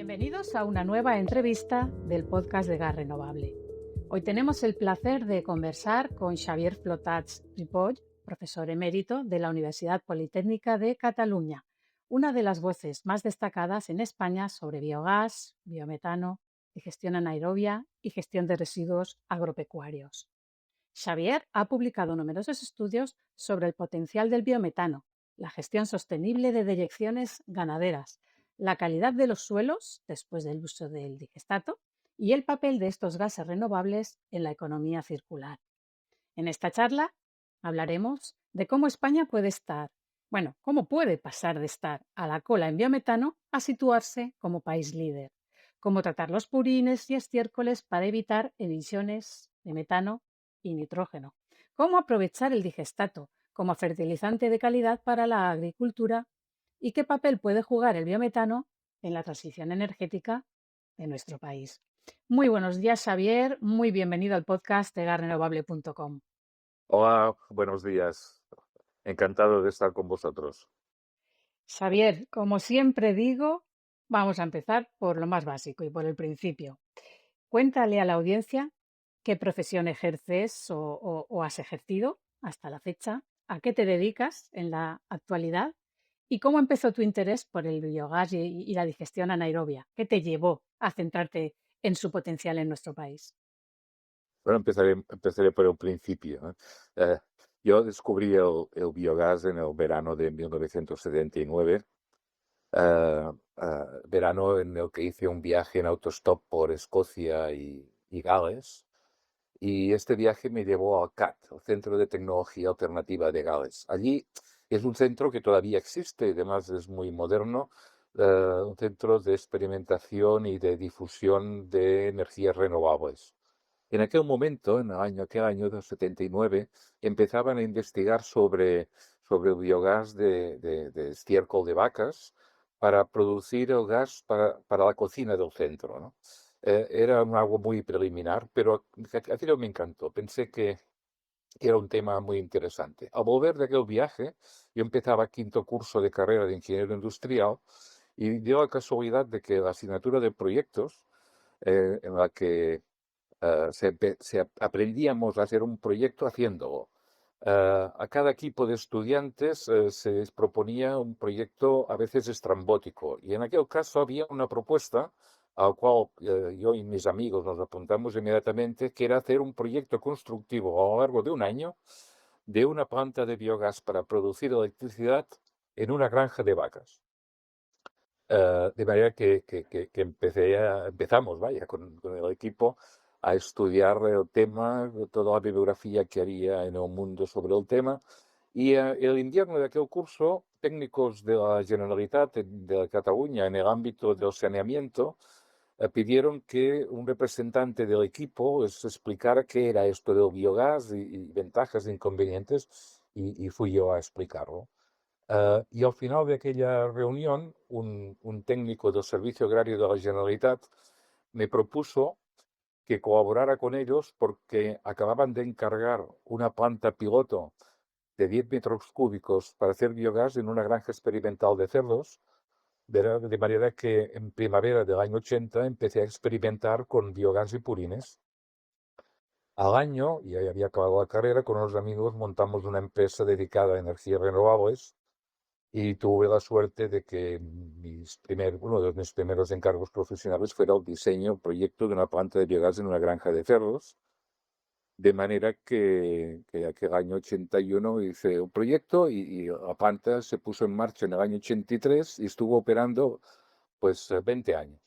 Bienvenidos a una nueva entrevista del podcast de Gas Renovable. Hoy tenemos el placer de conversar con Xavier Flotats Ripoll, profesor emérito de la Universidad Politécnica de Cataluña, una de las voces más destacadas en España sobre biogás, biometano, digestión anaerobia y gestión de residuos agropecuarios. Xavier ha publicado numerosos estudios sobre el potencial del biometano, la gestión sostenible de deyecciones ganaderas, la calidad de los suelos después del uso del digestato y el papel de estos gases renovables en la economía circular. En esta charla hablaremos de cómo España puede estar, cómo puede pasar de estar a la cola en biometano a situarse como país líder, cómo tratar los purines y estiércoles para evitar emisiones de metano y nitrógeno, cómo aprovechar el digestato como fertilizante de calidad para la agricultura y qué papel puede jugar el biometano en la transición energética de nuestro país. Muy buenos días, Xavier. Muy bienvenido al podcast de gasrenovable.com. Hola, buenos días. Encantado de estar con vosotros. Xavier, como siempre digo, vamos a empezar por lo más básico y por el principio. Cuéntale a la audiencia qué profesión ejerces o has ejercido hasta la fecha, a qué te dedicas en la actualidad y cómo empezó tu interés por el biogás y la digestión anaerobia. ¿Qué te llevó a centrarte en su potencial en nuestro país? Bueno, empezaré por el principio, ¿eh? Eh, yo descubrí el biogás en el verano de 1979, verano en el que hice un viaje en autostop por Escocia y Gales. Y este viaje me llevó al CAT, el Centro de Tecnología Alternativa de Gales. Allí es un centro que todavía existe, y además es muy moderno, un centro de experimentación y de difusión de energías renovables. En aquel momento, aquel año del 79, empezaban a investigar sobre el biogás de estiércol de vacas para producir el gas para la cocina del centro, ¿no? Era algo muy preliminar, pero aquello me encantó. Pensé que era un tema muy interesante. Al volver de aquel viaje, yo empezaba quinto curso de carrera de ingeniero industrial y dio la casualidad de que la asignatura de proyectos, en la que aprendíamos a hacer un proyecto haciéndolo. A cada equipo de estudiantes se les proponía un proyecto a veces estrambótico y en aquel caso había una propuesta al cual yo y mis amigos nos apuntamos inmediatamente, que era hacer un proyecto constructivo a lo largo de un año de una planta de biogás para producir electricidad en una granja de vacas. De manera que empezamos, vaya, con el equipo a estudiar el tema, toda la bibliografía que había en el mundo sobre el tema. Y el invierno de aquel curso, técnicos de la Generalitat de Cataluña en el ámbito del saneamiento pidieron que un representante del equipo les explicara qué era esto del biogás y ventajas e inconvenientes, y fui yo a explicarlo. Y al final de aquella reunión, un técnico del Servicio Agrario de la Generalitat me propuso que colaborara con ellos porque acababan de encargar una planta piloto de 10 metros cúbicos para hacer biogás en una granja experimental de cerdos, de manera que en primavera del año 80 empecé a experimentar con biogás y purines. Al año, y ahí había acabado la carrera, con unos amigos montamos una empresa dedicada a energías renovables. Y tuve la suerte de que uno de mis primeros encargos profesionales fuera el diseño, proyecto de una planta de biogás en una granja de cerdos, de manera que aquel año 81 hice un proyecto y la planta se puso en marcha en el año 83 y estuvo operando pues 20 años.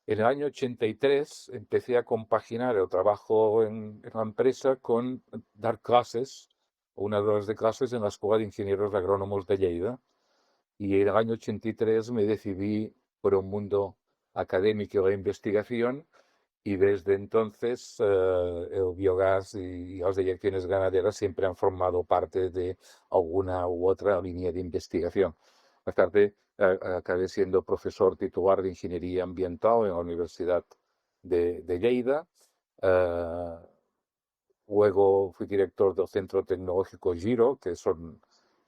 En el año 83 empecé a compaginar el trabajo en la empresa con dar clases, unas horas de clases en la Escuela de Ingenieros Agrónomos de Lleida. Y en el año 83 me decidí por un mundo académico de investigación y desde entonces el biogás y las deyecciones ganaderas siempre han formado parte de alguna u otra línea de investigación. Más tarde acabé siendo profesor titular de Ingeniería Ambiental en la Universidad de Lleida. Eh, Luego fui director del Centro Tecnológico GIRO, que son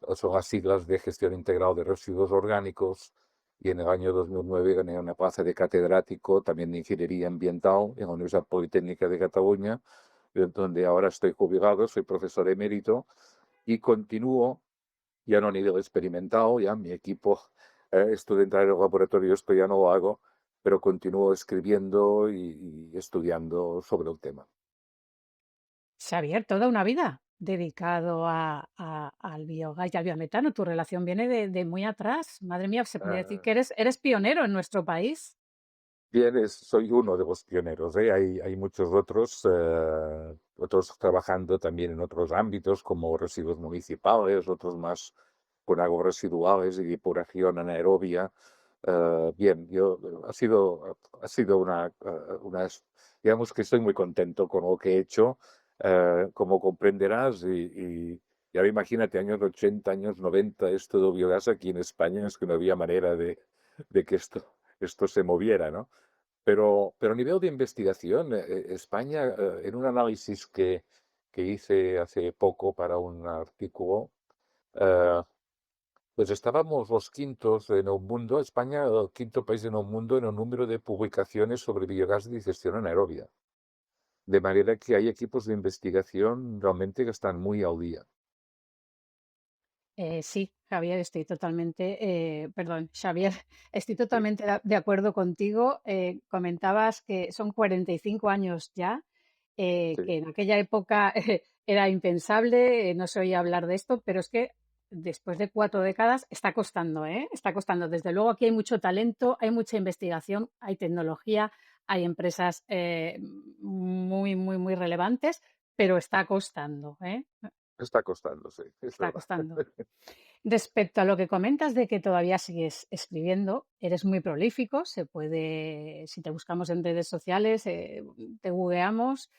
las siglas de Gestión Integral de Residuos Orgánicos, y en el año 2009 gané una plaza de catedrático también de Ingeniería Ambiental en la Universidad Politécnica de Cataluña, donde ahora estoy jubilado, soy profesor emérito y continúo ya no a nivel experimental, ya mi equipo estudiantil en el laboratorio esto ya no lo hago, pero continúo escribiendo y estudiando sobre el tema. Xavier, toda una vida dedicado al biogás y al biometano. Tu relación viene de muy atrás. Madre mía, se podría decir Eh, que eres pionero en nuestro país. Bien, soy uno de los pioneros, ¿eh? Hay muchos otros, otros trabajando también en otros ámbitos como residuos municipales, otros más con aguas residuales y depuración anaerobia. Bien, ha sido digamos que estoy muy contento con lo que he hecho, como comprenderás, y ahora imagínate, años 80, años 90, esto de biogás aquí en España es que no había manera de que esto se moviera, ¿no? Pero a nivel de investigación, España, en un análisis que hice hace poco para un artículo, eh, pues estábamos los quintos en el mundo, España, el quinto país en el mundo en el número de publicaciones sobre biogás de digestión anaerobia. De manera que hay equipos de investigación realmente que están muy al día. Sí, Javier, perdón, Xavier, estoy Sí, totalmente de acuerdo contigo. Comentabas que son 45 años ya, sí, que en aquella época era impensable, no se oía hablar de esto, pero es que después de 4 décadas está costando, ¿eh? Está costando. Desde luego aquí hay mucho talento, hay mucha investigación, hay tecnología, hay empresas muy, muy, muy relevantes, pero está costando, ¿eh? está costando, sí, es Está verdad. costando. Respecto a lo que comentas de que todavía sigues escribiendo, eres muy prolífico, si te buscamos en redes sociales, te googleamos,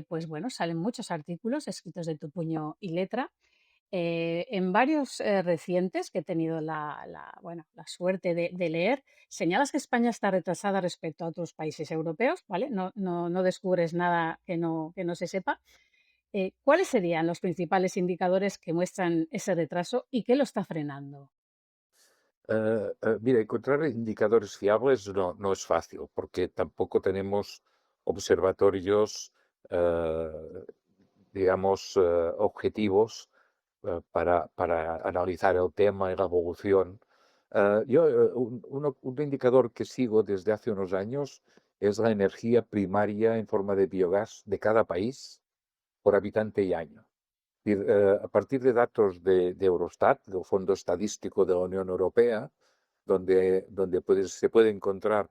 pues bueno, salen muchos artículos escritos de tu puño y letra. En varios recientes que he tenido bueno, la suerte de leer, señalas que España está retrasada respecto a otros países europeos, ¿vale? No descubres nada que no se sepa. ¿Cuáles serían los principales indicadores que muestran ese retraso y qué lo está frenando? Mira, encontrar indicadores fiables no es fácil, porque tampoco tenemos observatorios, eh, digamos, objetivos para analizar el tema y la evolución. Un indicador que sigo desde hace unos años es la energía primaria en forma de biogás de cada país por habitante y año. Decir, a partir de datos de Eurostat, del Fondo Estadístico de la Unión Europea, donde se puede encontrar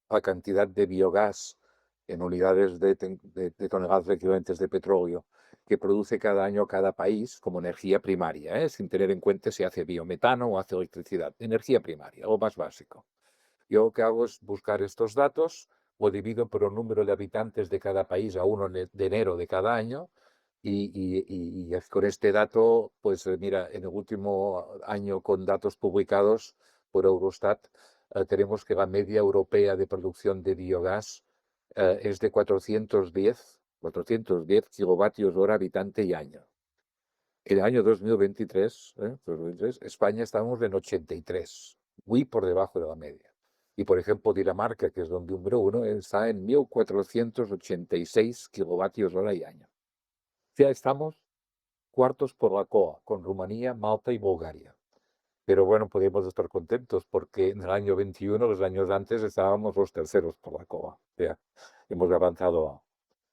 la cantidad de biogás en unidades de toneladas equivalentes de petróleo que produce cada año cada país como energía primaria, sin tener en cuenta si hace biometano o hace electricidad. Energía primaria, lo más básico. Yo lo que hago es buscar estos datos, lo divido por el número de habitantes de cada país a 1 de enero de cada año y con este dato, pues mira, en el último año con datos publicados por Eurostat, tenemos que la media europea de producción de biogás es de 410 kilovatios hora habitante y año. En el año 2023, España estamos en 83, muy por debajo de la media. Y por ejemplo, Dinamarca, que es donde número uno, está en 1486 kilovatios hora y año. O sea, estamos cuartos por la cola, con Rumanía, Malta y Bulgaria. Pero bueno, podemos estar contentos porque en el año 21, los años antes, estábamos los terceros por la cola. O sea, hemos avanzado.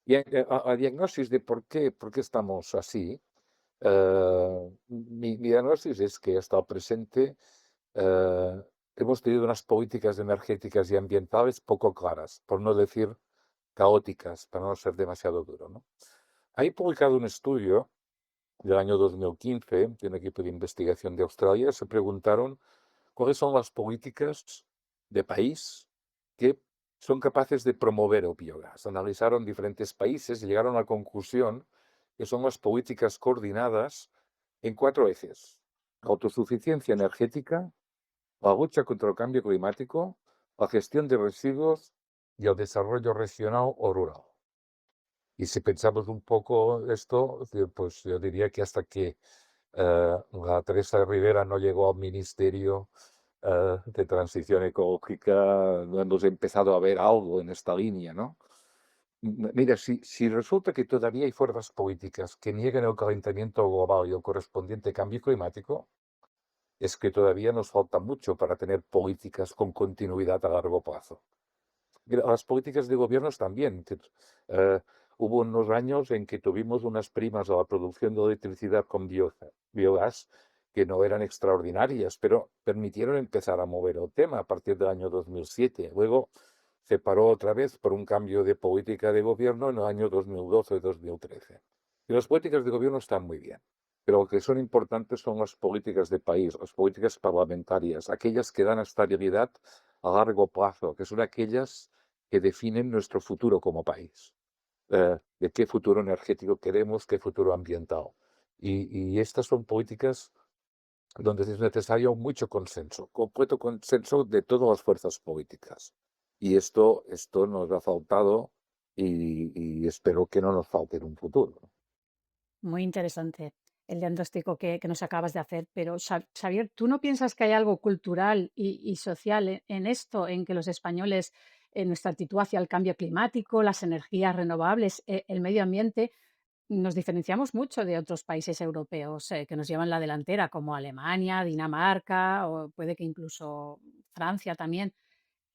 Y a diagnosis de por qué estamos así, mi diagnosis es que hasta el presente eh, hemos tenido unas políticas energéticas y ambientales poco claras, por no decir caóticas, para no ser demasiado duro, ¿no? Hay publicado un estudio del año 2015 de un equipo de investigación de Australia. Se preguntaron cuáles son las políticas de país que son capaces de promover el biogás. Analizaron diferentes países y llegaron a la conclusión que son las políticas coordinadas en 4 ejes: autosuficiencia energética, la lucha contra el cambio climático, la gestión de residuos y el desarrollo regional o rural. Y si pensamos un poco esto, pues yo diría que hasta que la Teresa Rivera no llegó al ministerio de transición ecológica no hemos empezado a ver algo en esta línea, ¿no? Mira, si resulta que todavía hay fuerzas políticas que niegan el calentamiento global y el correspondiente cambio climático, es que todavía nos falta mucho para tener políticas con continuidad a largo plazo. Mira, las políticas de gobiernos también. Eh, Hubo unos años en que tuvimos unas primas a la producción de electricidad con biogás que no eran extraordinarias, pero permitieron empezar a mover el tema a partir del año 2007. Luego se paró otra vez por un cambio de política de gobierno en el año 2012-2013. Y las políticas de gobierno están muy bien, pero lo que son importantes son las políticas de país, las políticas parlamentarias, aquellas que dan estabilidad a largo plazo, que son aquellas que definen nuestro futuro como país. De qué futuro energético queremos, qué futuro ambiental. Y estas son políticas donde es necesario mucho consenso, completo consenso de todas las fuerzas políticas. Y esto nos ha faltado y espero que no nos falte en un futuro. Muy interesante el diagnóstico que nos acabas de hacer, pero Xavier, ¿tú no piensas que hay algo cultural y social en esto, en que los españoles, en nuestra actitud hacia el cambio climático, las energías renovables, el medio ambiente, nos diferenciamos mucho de otros países europeos que nos llevan la delantera, como Alemania, Dinamarca o puede que incluso Francia también?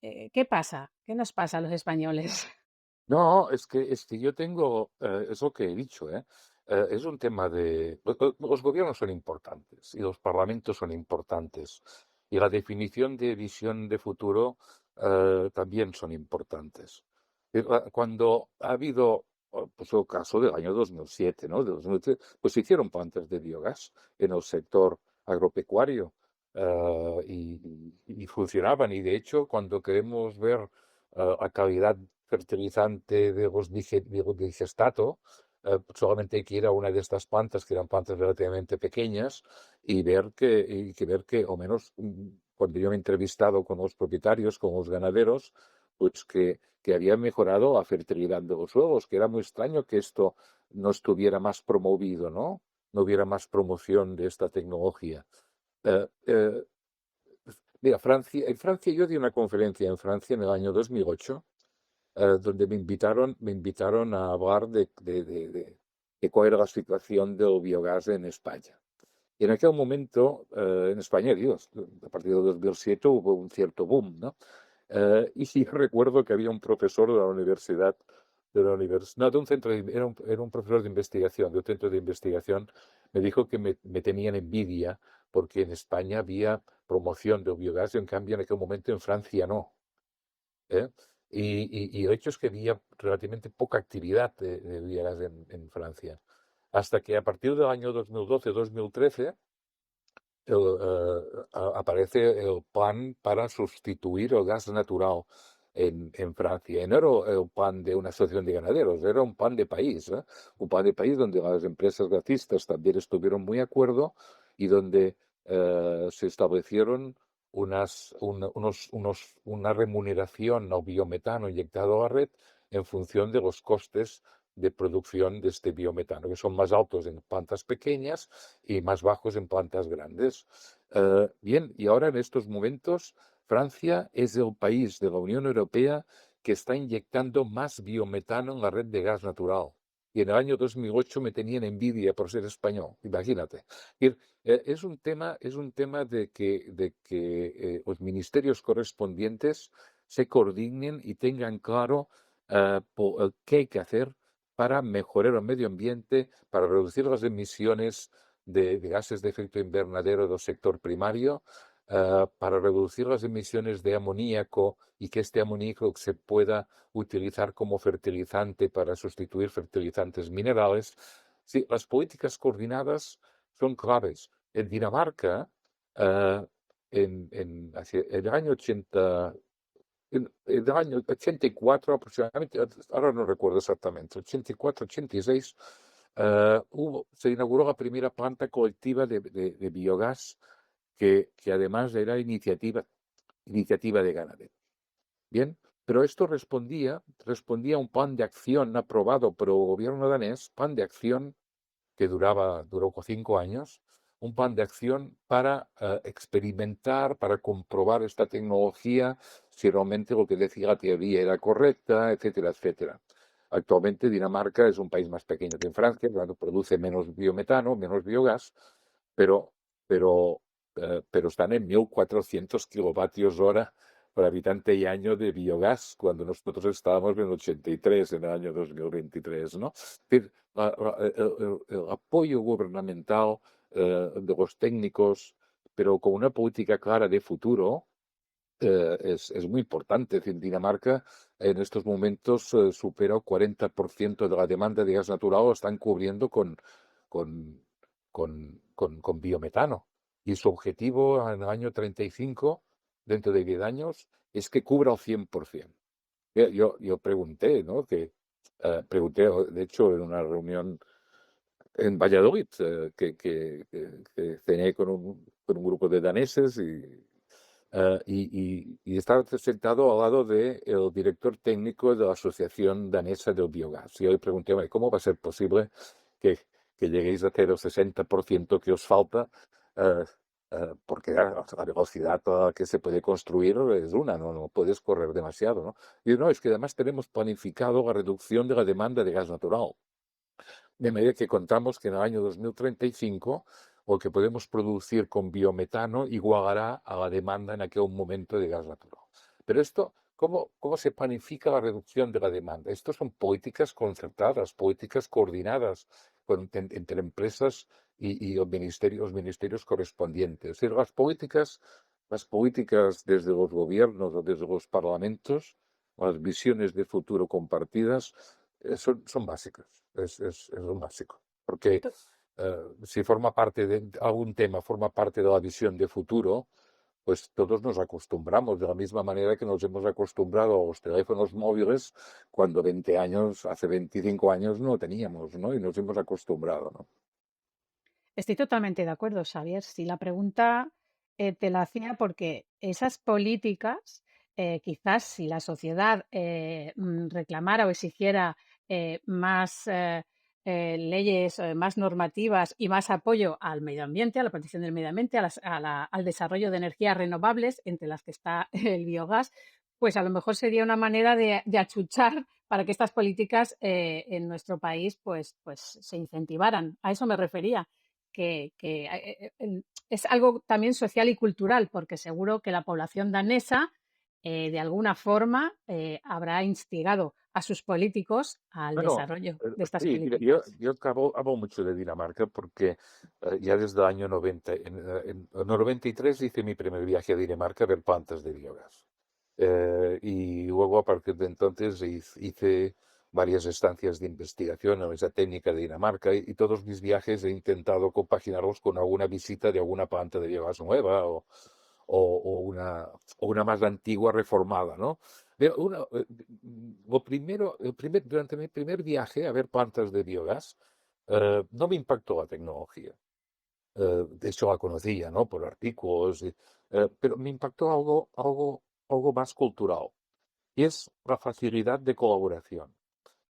¿Qué pasa? ¿Qué nos pasa a los españoles? No, es que yo tengo, es lo que he dicho, ¿eh? Es un tema de... Los gobiernos son importantes y los parlamentos son importantes y la definición de visión de futuro también son importantes. Cuando ha habido, pues el caso del año 2007, ¿no? De 2003, pues se hicieron plantas de biogás en el sector agropecuario y funcionaban. Y de hecho, cuando queremos ver la calidad fertilizante de los digestato, solamente hay que ir a una de estas plantas, que eran plantas relativamente pequeñas, y ver que, o menos cuando yo me he entrevistado con los propietarios, con los ganaderos, pues que había mejorado la fertilidad de los huevos, que era muy extraño que esto no estuviera más promovido, ¿no? No hubiera más promoción de esta tecnología. Eh, eh, Mira, en Francia yo di una conferencia en Francia en el año 2008 donde me invitaron a hablar de cuál era la situación del biogás en España. Y en aquel momento, en España, Dios, a partir de 2007 hubo un cierto boom, ¿no? Y sí recuerdo que había un profesor no, de un centro, era un profesor de investigación, de un centro de investigación, me dijo que me tenían envidia porque en España había promoción del biogás y en cambio en aquel momento en Francia no. ¿Eh? Y el hecho es que había relativamente poca actividad de biogás en Francia. Hasta que a partir del año 2012-2013 aparece el plan para sustituir el gas natural en Francia. Y no era el plan de una asociación de ganaderos, era un plan de país, ¿eh? Un plan de país donde las empresas gasistas también estuvieron muy de acuerdo y donde se establecieron una remuneración al biometano inyectado a la red en función de los costes de producción de este biometano, que son más altos en plantas pequeñas y más bajos en plantas grandes. Bien, y ahora en estos momentos Francia es el país de la Unión Europea que está inyectando más biometano en la red de gas natural. Y en el año 2008 me tenían envidia por ser español, imagínate. Es un tema de que los ministerios correspondientes se coordinen y tengan claro qué hay que hacer para mejorar el medio ambiente, para reducir las emisiones de gases de efecto invernadero del sector primario, para reducir las emisiones de amoníaco y que este amoníaco se pueda utilizar como fertilizante para sustituir fertilizantes minerales. Sí, las políticas coordinadas son claves. En Dinamarca, eh, hacia el año 80, en el año 84 aproximadamente, ahora no recuerdo exactamente, 84, 86, se inauguró la primera planta colectiva de biogás que además era iniciativa de ganaderos. Bien, pero esto respondía a un plan de acción aprobado por el gobierno danés, plan de acción que duró 5 años, un plan de acción para experimentar, para comprobar esta tecnología, si realmente lo que decía la teoría era correcta, etcétera, etcétera. Actualmente Dinamarca es un país más pequeño que en Francia, claro, produce menos biometano, menos biogás, pero, pero están en 1.400 kilovatios hora por habitante y año de biogás, cuando nosotros estábamos en 83, en el año 2023, ¿no? Es decir, el apoyo gubernamental de los técnicos, pero con una política clara de futuro, es muy importante. Es decir, Dinamarca en estos momentos supera el 40% de la demanda de gas natural, lo están cubriendo con, con biometano. Y su objetivo en el año 35, dentro de 10 años, es que cubra el 100%. Yo pregunté, ¿no? Pregunté, de hecho, en una reunión en Valladolid, que cené con un grupo de daneses y estaba sentado al lado del director técnico de la Asociación Danesa del Biogás. Y yo le pregunté, "Oye, ¿cómo va a ser posible que, que lleguéis a hacer el 60% que os falta? Eh, Porque la velocidad a la que se puede construir es una, no puedes correr demasiado, ¿no?". Y no, es que además tenemos planificado la reducción de la demanda de gas natural. De medida que contamos que en el año 2035 lo que podemos producir con biometano igualará a la demanda en aquel momento de gas natural. Pero esto, ¿cómo se planifica la reducción de la demanda? Esto son políticas concertadas, políticas coordinadas entre empresas y los ministerios correspondientes. Es decir, las políticas desde los gobiernos o desde los parlamentos, las visiones de futuro compartidas, son básicas, es un básico. Porque To- si forma parte de algún tema, forma parte de la visión de futuro, pues todos nos acostumbramos de la misma manera que nos hemos acostumbrado a los teléfonos móviles cuando hace 25 años no teníamos, ¿no? Y nos hemos acostumbrado, ¿no? Estoy totalmente de acuerdo, Xavier. Si la pregunta te la hacía porque esas políticas, quizás si la sociedad reclamara o exigiera más leyes, más normativas y más apoyo al medio ambiente, a la protección del medio ambiente, al desarrollo de energías renovables, entre las que está el biogás, pues a lo mejor sería una manera de achuchar para que estas políticas en nuestro país pues se incentivaran. A eso me refería es algo también social y cultural, porque seguro que la población danesa, de alguna forma, habrá instigado a sus políticos al Bueno, desarrollo de estas sí, mira, políticas. yo hablo mucho de Dinamarca porque ya desde el año 90, en el 93 hice mi primer viaje a Dinamarca a ver plantas de biogás. Y luego a partir de entonces hice varias estancias de investigación en esa técnica de Dinamarca y todos mis viajes he intentado compaginarlos con alguna visita de alguna planta de biogás nueva o una más antigua reformada, ¿no? Pero lo primero, durante mi primer viaje a ver plantas de biogás, no me impactó la tecnología. De hecho, la conocía, ¿no? Por artículos, pero me impactó algo más cultural. Y es la facilidad de colaboración.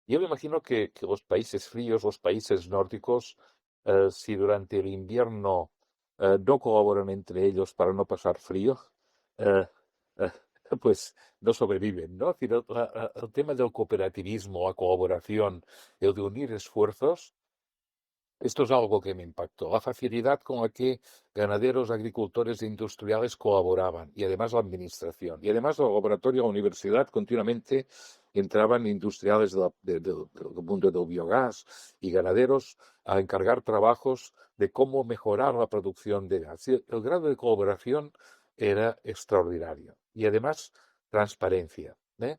Yo me imagino que los países fríos, los países nórdicos, si durante el invierno no colaboran entre ellos para no pasar frío, eh, eh, pues no sobreviven, ¿no? Es decir, el tema del cooperativismo, la colaboración, el de unir esfuerzos, esto es algo que me impactó, la facilidad con la que ganaderos, agricultores e industriales colaboraban, y además la administración, y además el laboratorio, la universidad, continuamente entraban industriales del mundo del biogás y ganaderos a encargar trabajos de cómo mejorar la producción de gas. Y el grado de colaboración era extraordinario. Y además, transparencia, ¿eh?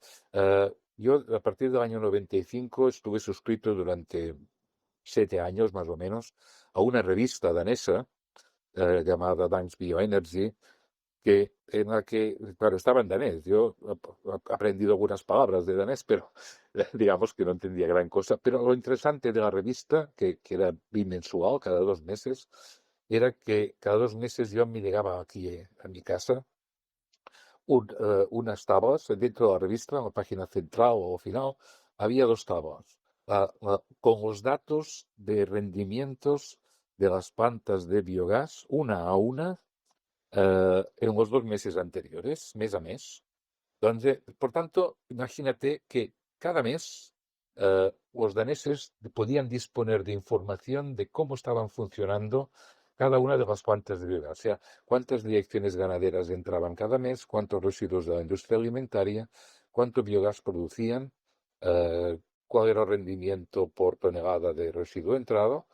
Yo, a partir del año 95, estuve suscrito durante 7 años más o menos a una revista danesa llamada Danish Bioenergy, en la que, claro, estaba en danés. Yo he aprendido algunas palabras de danés, pero digamos que no entendía gran cosa. Pero lo interesante de la revista, que era bimensual, cada 2 meses, era que cada 2 meses yo me llegaba aquí a mi casa unas tablas dentro de la revista, en la página central o final, había dos tablas con los datos de rendimientos de las plantas de biogás, una a una, en los 2 meses anteriores, mes a mes. Donde, por tanto, imagínate que cada mes los daneses podían disponer de información de cómo estaban funcionando cada una de las plantas de biogás, o sea, cuántas direcciones ganaderas entraban cada mes, cuántos residuos de la industria alimentaria, cuánto biogás producían, cuál era el rendimiento por tonelada de residuo entrado,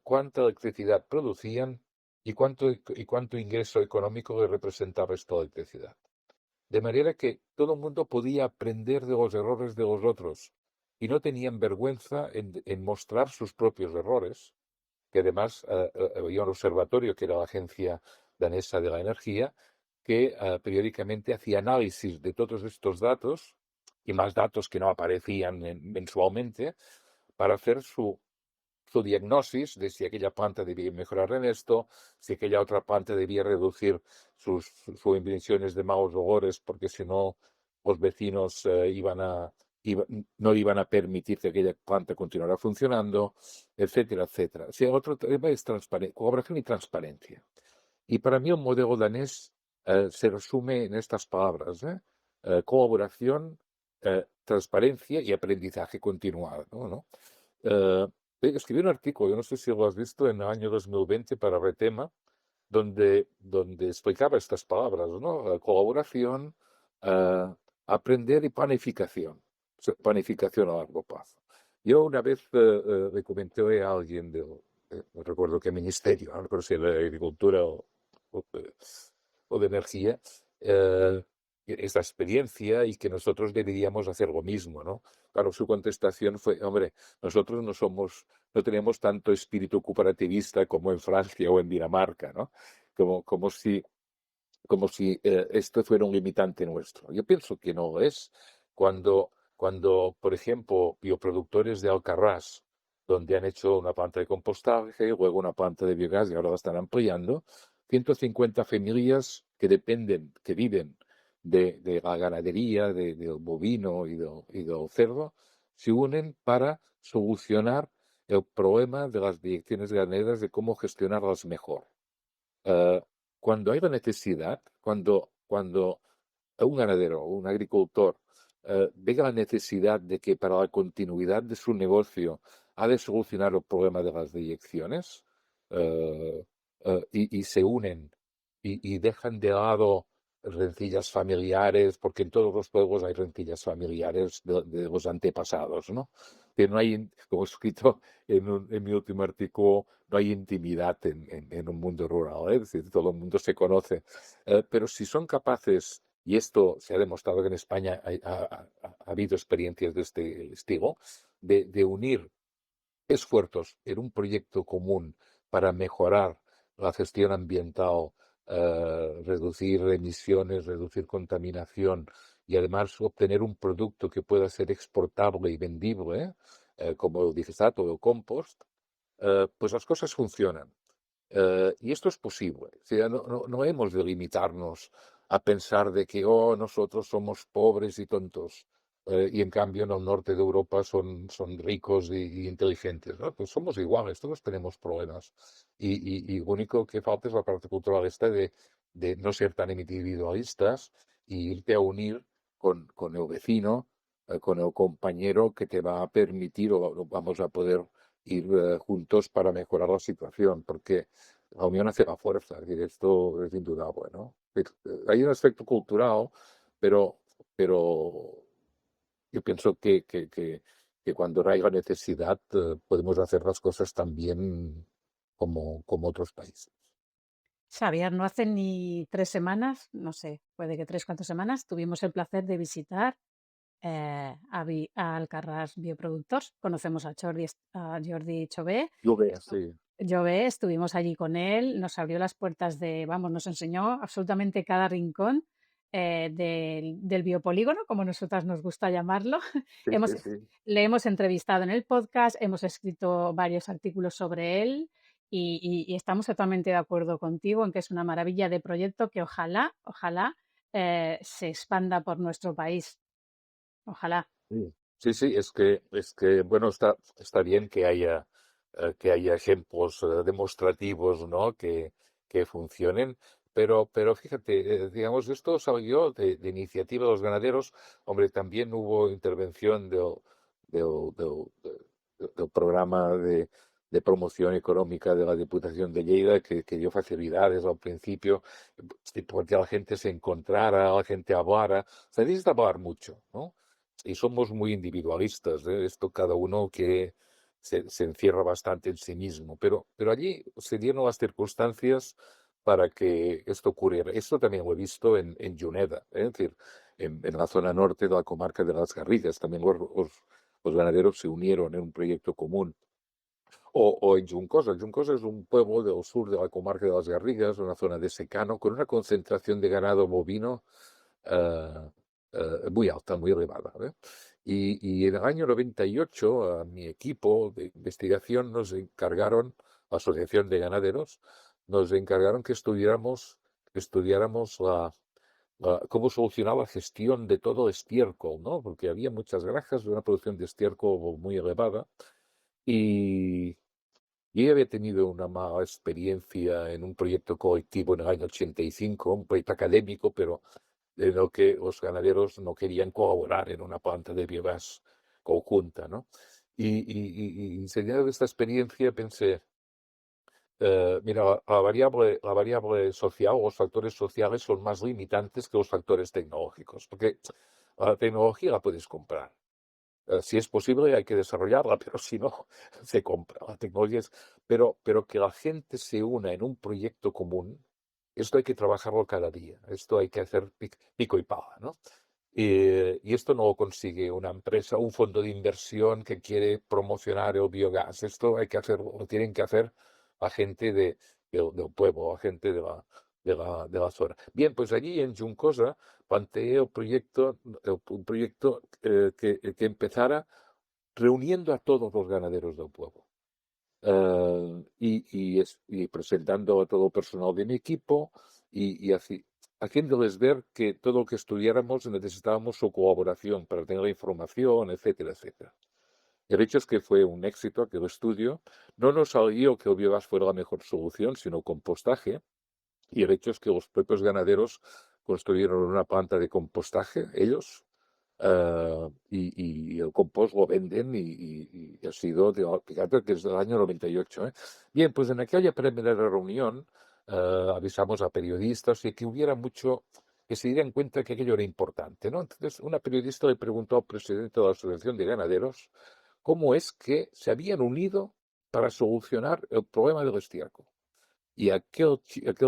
cuánta electricidad producían y cuánto ingreso económico le representaba esta electricidad. De manera que todo el mundo podía aprender de los errores de los otros y no tenían vergüenza en mostrar sus propios errores, que además había un observatorio, que era la Agencia Danesa de la Energía, que periódicamente hacía análisis de todos estos datos y más datos que no aparecían mensualmente para hacer su diagnosis de si aquella planta debía mejorar en esto, si aquella otra planta debía reducir sus emisiones de malos olores, porque si no los vecinos no iban a permitir que aquella planta continuara funcionando, etcétera, etcétera. O sea, otro tema es colaboración y transparencia. Y para mí el modelo danés se resume en estas palabras, colaboración, transparencia y aprendizaje continuado, ¿no? Eh, Escribí un artículo, yo no sé si lo has visto, en el año 2020 para Retema, donde explicaba estas palabras, ¿no? Colaboración, eh, aprender y planificación. O sea, planificación a largo plazo. Yo una vez le comenté a alguien no recuerdo qué ministerio, no recuerdo si era de Agricultura o de Energía, eh, esta experiencia y que nosotros deberíamos hacer lo mismo, ¿no? Claro, su contestación fue, hombre, nosotros no tenemos tanto espíritu cooperativista como en Francia o en Dinamarca, ¿no? Como si esto fuera un limitante nuestro. Yo pienso que no lo es. Cuando, por ejemplo, bioproductores de Alcarrás, donde han hecho una planta de compostaje, luego una planta de biogás y ahora la están ampliando, 150 familias que dependen, que viven de la ganadería, del bovino y del cerdo, se unen para solucionar el problema de las direcciones ganaderas de cómo gestionarlas mejor. Eh, Cuando hay la necesidad, cuando un ganadero o un agricultor ve la necesidad de que para la continuidad de su negocio ha de solucionar el problema de las deyecciones, eh, y se unen y dejan de lado rencillas familiares, porque en todos los pueblos hay rencillas familiares de los antepasados, ¿no? Que no hay, como he escrito en mi último artículo, no hay intimidad en un mundo rural, ¿eh? Es decir, todo el mundo se conoce. Pero si son capaces, y esto se ha demostrado que en España ha habido experiencias de este estilo, de unir esfuerzos en un proyecto común para mejorar la gestión ambiental, reducir emisiones, reducir contaminación y además obtener un producto que pueda ser exportable y vendible, como el digestate o el compost, pues las cosas funcionan. Y esto es posible. O sea, no hemos de limitarnos a pensar de que nosotros somos pobres y tontos, y en cambio en el norte de Europa son ricos y inteligentes, ¿no? Pues somos iguales, todos tenemos problemas. Y lo único que falta es la parte cultural esta de no ser tan individualistas y irte a unir con el vecino, con el compañero que te va a permitir o vamos a poder ir juntos para mejorar la situación, porque la unión hace la fuerza, es decir, esto es indudable, ¿no? Hay un aspecto cultural, pero yo pienso que cuando hay la necesidad podemos hacer las cosas también como otros países. Xavier, no hace ni 3 semanas, no sé, puede que 3, 4 semanas, tuvimos el placer de visitar a Alcarràs Bioproductors. Conocemos a Jordi Chové. Yo veo, Estu- sí. Jové, estuvimos allí con él, nos abrió las puertas vamos, nos enseñó absolutamente cada rincón del biopolígono, como nosotras nos gusta llamarlo. Sí, Hemos, sí, sí. Le hemos entrevistado en el podcast, hemos escrito varios artículos sobre él y estamos totalmente de acuerdo contigo en que es una maravilla de proyecto que ojalá se expanda por nuestro país. Ojalá. Sí, sí, sí, es que, bueno, está bien que haya que haya ejemplos demostrativos, ¿no? Que funcionen. Pero fíjate, digamos, esto salió de iniciativa de los ganaderos. Hombre, también hubo intervención del programa de promoción económica de la Diputación de Lleida, que dio facilidades al principio, porque la gente se encontrara, la gente hablara. Se necesita hablar mucho, ¿no? Y somos muy individualistas, ¿eh? Esto cada uno que se encierra bastante en sí mismo, pero allí se dieron las circunstancias para que esto ocurriera. Esto también lo he visto en Juneda, ¿eh? Es decir, en la zona norte de la comarca de las Garrigues, también los ganaderos se unieron en un proyecto común. O en Juncosa. Juncosa es un pueblo del sur de la comarca de las Garrigues, una zona de secano, con una concentración de ganado bovino eh, muy alta, muy elevada. ¿Eh? Y en el año 98, a mi equipo de investigación nos encargaron, la Asociación de Ganaderos, nos encargaron que estudiáramos cómo solucionar la gestión de todo el estiércol, ¿no? Porque había muchas granjas de una producción de estiércol muy elevada y yo había tenido una mala experiencia en un proyecto colectivo en el año 85, un proyecto académico, pero en lo que los ganaderos no querían colaborar en una planta de biogás conjunta, ¿no? Y enseñado esta experiencia pensé, mira, la variable social, los factores sociales son más limitantes que los factores tecnológicos, porque la tecnología la puedes comprar. Si es posible hay que desarrollarla, pero si no, se compra. La tecnología pero que la gente se una en un proyecto común, esto hay que trabajarlo cada día. Esto hay que hacer pico y pala, ¿no? Y esto no lo consigue una empresa, un fondo de inversión que quiere promocionar el biogás. Esto hay que hacerlo, lo tienen que hacer la gente del pueblo, la gente de la zona. Bien, pues allí en Juncosa planteé un proyecto que empezara reuniendo a todos los ganaderos del pueblo y presentando a todo el personal de mi equipo y así, haciéndoles ver que todo lo que estudiáramos necesitábamos su colaboración para tener la información, etcétera, etcétera. El hecho es que fue un éxito aquel estudio. No nos salió que el biogás fuera la mejor solución, sino compostaje. Y el hecho es que los propios ganaderos construyeron una planta de compostaje, ellos, y el compost lo venden y ha sido, fíjate que es del año 98. ¿Eh? Bien, pues en aquella primera reunión avisamos a periodistas y que hubiera mucho, que se dieran cuenta que aquello era importante, ¿no? Entonces, una periodista le preguntó al presidente de la Asociación de Ganaderos cómo es que se habían unido para solucionar el problema del estiércol. Y aquel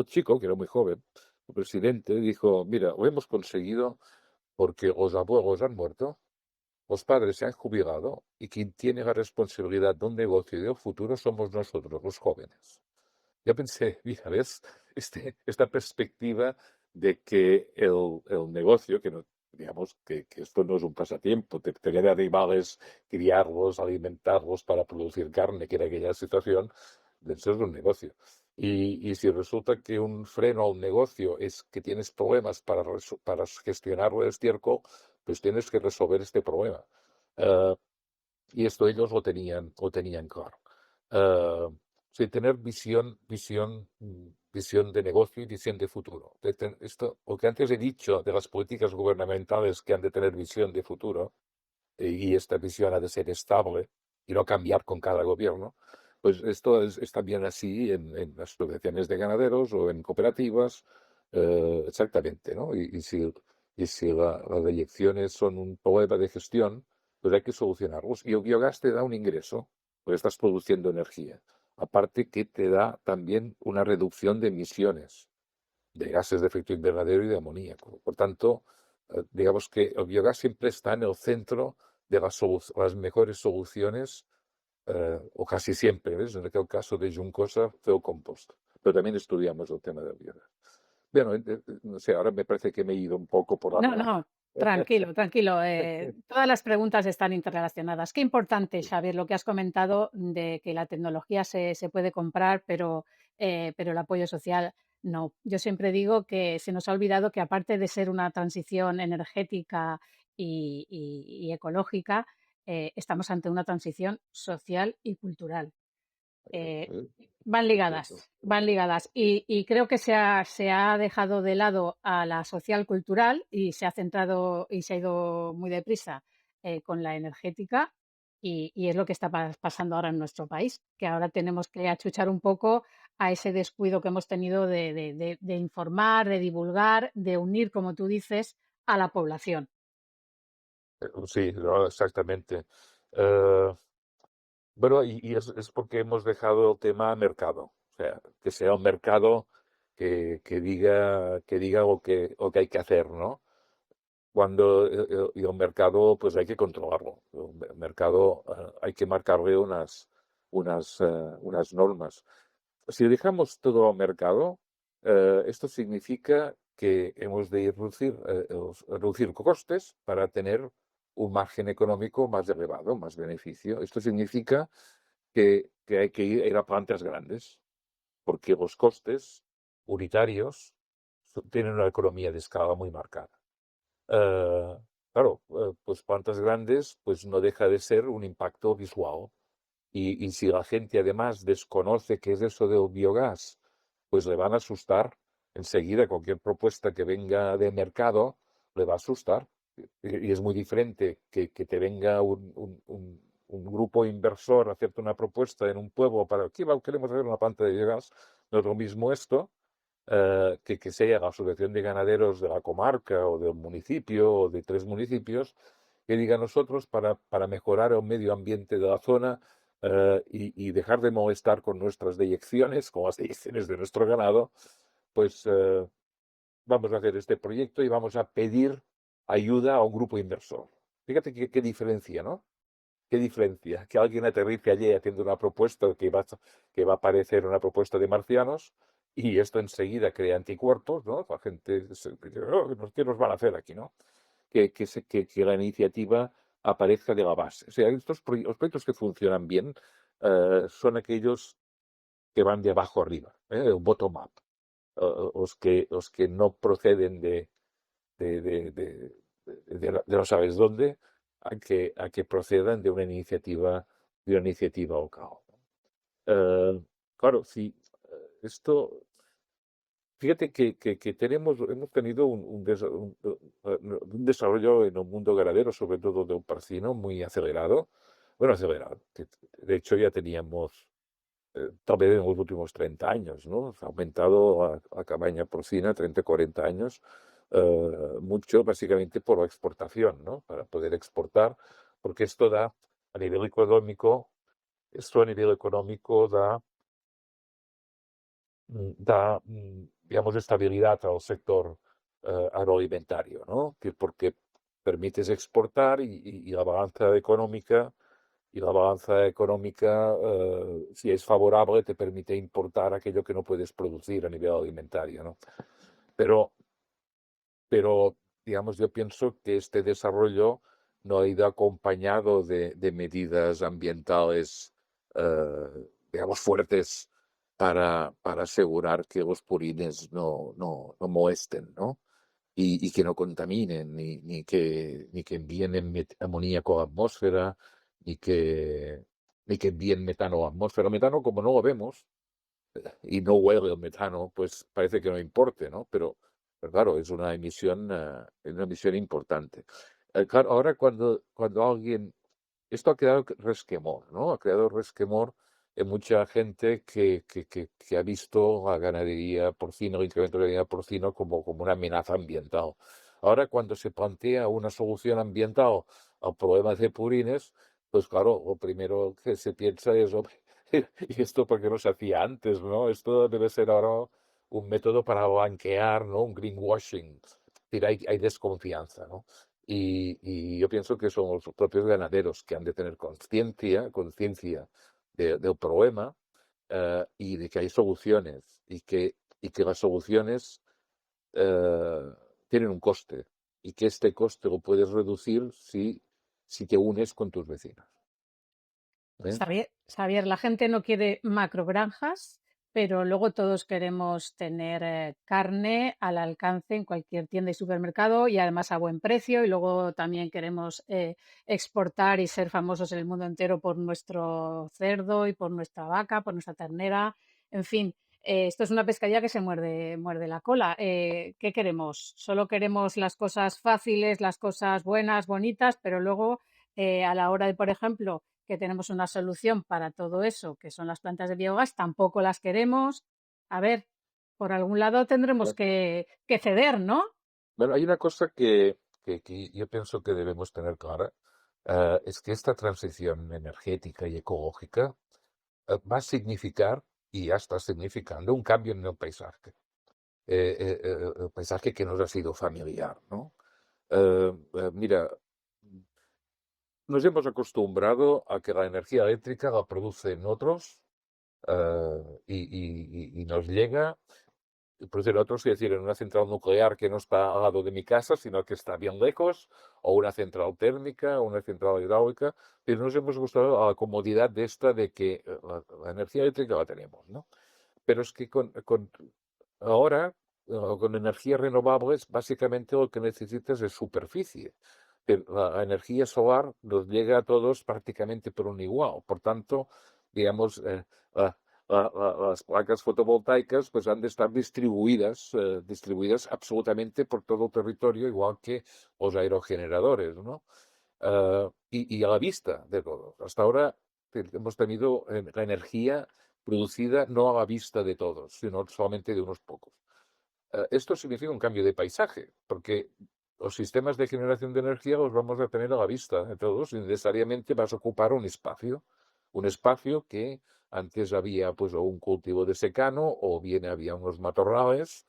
chico, que era muy joven, el presidente, dijo, mira, lo hemos conseguido porque los abuelos han muerto, los padres se han jubilado y quien tiene la responsabilidad de un negocio y del futuro somos nosotros, los jóvenes. Yo pensé, mira, ¿ves? Esta perspectiva de que el negocio, que no, digamos, que esto no es un pasatiempo, tener animales, criarlos, alimentarlos para producir carne, que era aquella situación, eso es un negocio. Y si resulta que un freno a un negocio es que tienes problemas para gestionar el estiércol, pues tienes que resolver este problema. Eh, y esto ellos lo tenían claro. Eh, sí, tener visión de negocio y visión de futuro. Esto, lo que antes he dicho de las políticas gubernamentales que han de tener visión de futuro, y esta visión ha de ser estable y no cambiar con cada gobierno, pues esto es también así en las asociaciones de ganaderos o en cooperativas, exactamente, ¿no? Y si las elecciones son un problema de gestión, pues hay que solucionarlos. Y el biogás te da un ingreso, pues estás produciendo energía. Aparte que te da también una reducción de emisiones de gases de efecto invernadero y de amoníaco. Por tanto, digamos que el biogás siempre está en el centro de las mejores soluciones, o casi siempre, ¿ves? En aquel caso de Juncosa fue el compost. Pero también estudiamos el tema del biogás. Bueno, no sé, ahora me parece que me he ido un poco por las No, ramas. no, tranquilo, tranquilo. Todas las preguntas están interrelacionadas. Qué importante, Xavier, lo que has comentado de que la tecnología se puede comprar, pero el apoyo social no. Yo siempre digo que se nos ha olvidado que aparte de ser una transición energética y ecológica, estamos ante una transición social y cultural. Eh, eh, van entiendo. ligadas, van ligadas. Y creo que se ha dejado de lado a la social cultural y se ha centrado y se ha ido muy deprisa con la energética y es lo que está pasando ahora en nuestro país, que ahora tenemos que achuchar un poco a ese descuido que hemos tenido de informar, de divulgar, de unir, como tú dices, a la población. Sí, no, exactamente. Eh, bueno, y es porque hemos dejado el tema mercado. O sea, que sea un mercado que diga lo que hay que hacer, ¿no? Cuando y el mercado, pues hay que controlarlo. El mercado hay que marcarle unas normas. Si dejamos todo al mercado, esto significa que hemos de reducir costes para tener un margen económico más elevado, más beneficio. Esto significa que hay que ir a plantas grandes, porque los costes unitarios tienen una economía de escala muy marcada. Eh, claro, pues plantas grandes, pues no deja de ser un impacto visual. Y si la gente además desconoce qué es eso del biogás, pues le van a asustar. Enseguida cualquier propuesta que venga de mercado le va a asustar. Y es muy diferente que te venga un grupo inversor a hacerte una propuesta en un pueblo para que queremos hacer una planta de biogás. No es lo mismo esto que sea la asociación de ganaderos de la comarca o del municipio o de 3 municipios, que diga nosotros para mejorar el medio ambiente de la zona y dejar de molestar con nuestras deyecciones, con las deyecciones de nuestro ganado, pues vamos a hacer este proyecto y vamos a pedir ayuda a un grupo inversor. Fíjate qué diferencia, ¿no? ¿Qué diferencia? Que alguien aterrice allí haciendo una propuesta que va a parecer una propuesta de marcianos y esto enseguida crea anticuerpos, ¿no? La gente dice, "Oh, ¿qué nos van a hacer aquí, no?". Que la iniciativa aparezca de la base. O sea, los proyectos que funcionan bien son aquellos que van de abajo arriba, el bottom-up, los que no proceden de no sabes dónde, a que procedan de una iniciativa local. Claro, sí, esto, fíjate que hemos tenido un desarrollo en el mundo ganadero, sobre todo de un porcino, muy acelerado. Bueno, acelerado. De hecho, ya teníamos, tal vez en los últimos 30 años, ¿no? Se ha aumentado a cabaña porcina 30, 40 años, mucho básicamente por la exportación, ¿no? Para poder exportar, porque a nivel económico, esto a nivel económico digamos, estabilidad al sector agroalimentario, ¿no? Porque permites exportar y la balanza económica, si es favorable, te permite importar aquello que no puedes producir a nivel alimentario, ¿no? Pero, pero digamos, yo pienso que este desarrollo no ha ido acompañado de medidas ambientales, digamos, fuertes para asegurar que los purines no molesten, ¿no? Y que no contaminen, ni que envíen amoníaco a la atmósfera, ni que, ni que envíen metano a la atmósfera. Metano, como no lo vemos, y no huele el metano, pues parece que no importe, ¿no? Pero claro, es una emisión importante. Claro, ahora cuando esto ha creado resquemor, ¿no? Ha creado resquemor en mucha gente que ha visto la ganadería porcina, el incremento de la ganadería porcina como una amenaza ambiental. Ahora, cuando se plantea una solución ambiental al problema de purines, pues claro, lo primero que se piensa es, "Hombre, ¿y esto por qué no se hacía antes, no? Esto debe ser ahora un método para blanquear, ¿no? Un greenwashing". Es decir, hay desconfianza, ¿no? Y yo pienso que son los propios ganaderos que han de tener conciencia del problema y de que hay soluciones y que las soluciones eh, tienen un coste y que este coste lo puedes reducir si te unes con tus vecinos. ¿Eh? Xavier, la gente no quiere macrogranjas, pero luego todos queremos tener carne al alcance en cualquier tienda y supermercado y además a buen precio. Y luego también queremos exportar y ser famosos en el mundo entero por nuestro cerdo y por nuestra vaca, por nuestra ternera. En fin, esto es una pescadilla que se muerde la cola. ¿Qué queremos? Solo queremos las cosas fáciles, las cosas buenas, bonitas, pero luego a la hora de, por ejemplo, que tenemos una solución para todo eso, que son las plantas de biogás, tampoco las queremos. A ver, por algún lado tendremos Bueno, que ceder, ¿no? bueno, hay una cosa que yo pienso que debemos tener clara, es que esta transición energética y ecológica va a significar, y ya está significando, un cambio en el paisaje que nos ha sido familiar, ¿no? Mira, nos hemos acostumbrado a que la energía eléctrica la producen otros y nos llega, producen otros, es decir, en una central nuclear que no está al lado de mi casa, sino que está bien lejos, o una central térmica, o una central hidráulica, pero nos hemos acostumbrado a la comodidad de esta de que la energía eléctrica la tenemos, ¿no? Pero es que ahora, con energías renovables, básicamente lo que necesitas es superficie. La energía solar nos llega a todos prácticamente por un igual. Por tanto, digamos, la- las placas fotovoltaicas pues han de estar distribuidas absolutamente por todo el territorio, igual que los aerogeneradores, ¿no? Y a la vista de todos. Hasta ahora hemos tenido la energía producida no a la vista de todos, sino solamente de unos pocos. Esto significa un cambio de paisaje, porque los sistemas de generación de energía los vamos a tener a la vista de todos y necesariamente vas a ocupar un espacio que antes había pues o un cultivo de secano o bien había unos matorrales,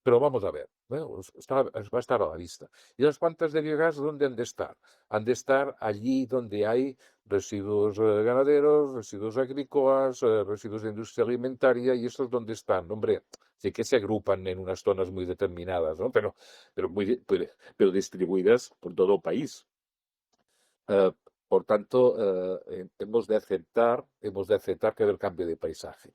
pero vamos a ver, ¿no? Va a estar a la vista. ¿Y las plantas de biogás dónde han de estar? Han de estar allí donde hay residuos ganaderos, residuos agrícolas, residuos de industria alimentaria, y estos dónde están. Hombre, sí que se agrupan en unas zonas muy determinadas, ¿no? Pero distribuidas por todo el país. Eh, por tanto, hemos de aceptar que hay el cambio de paisaje.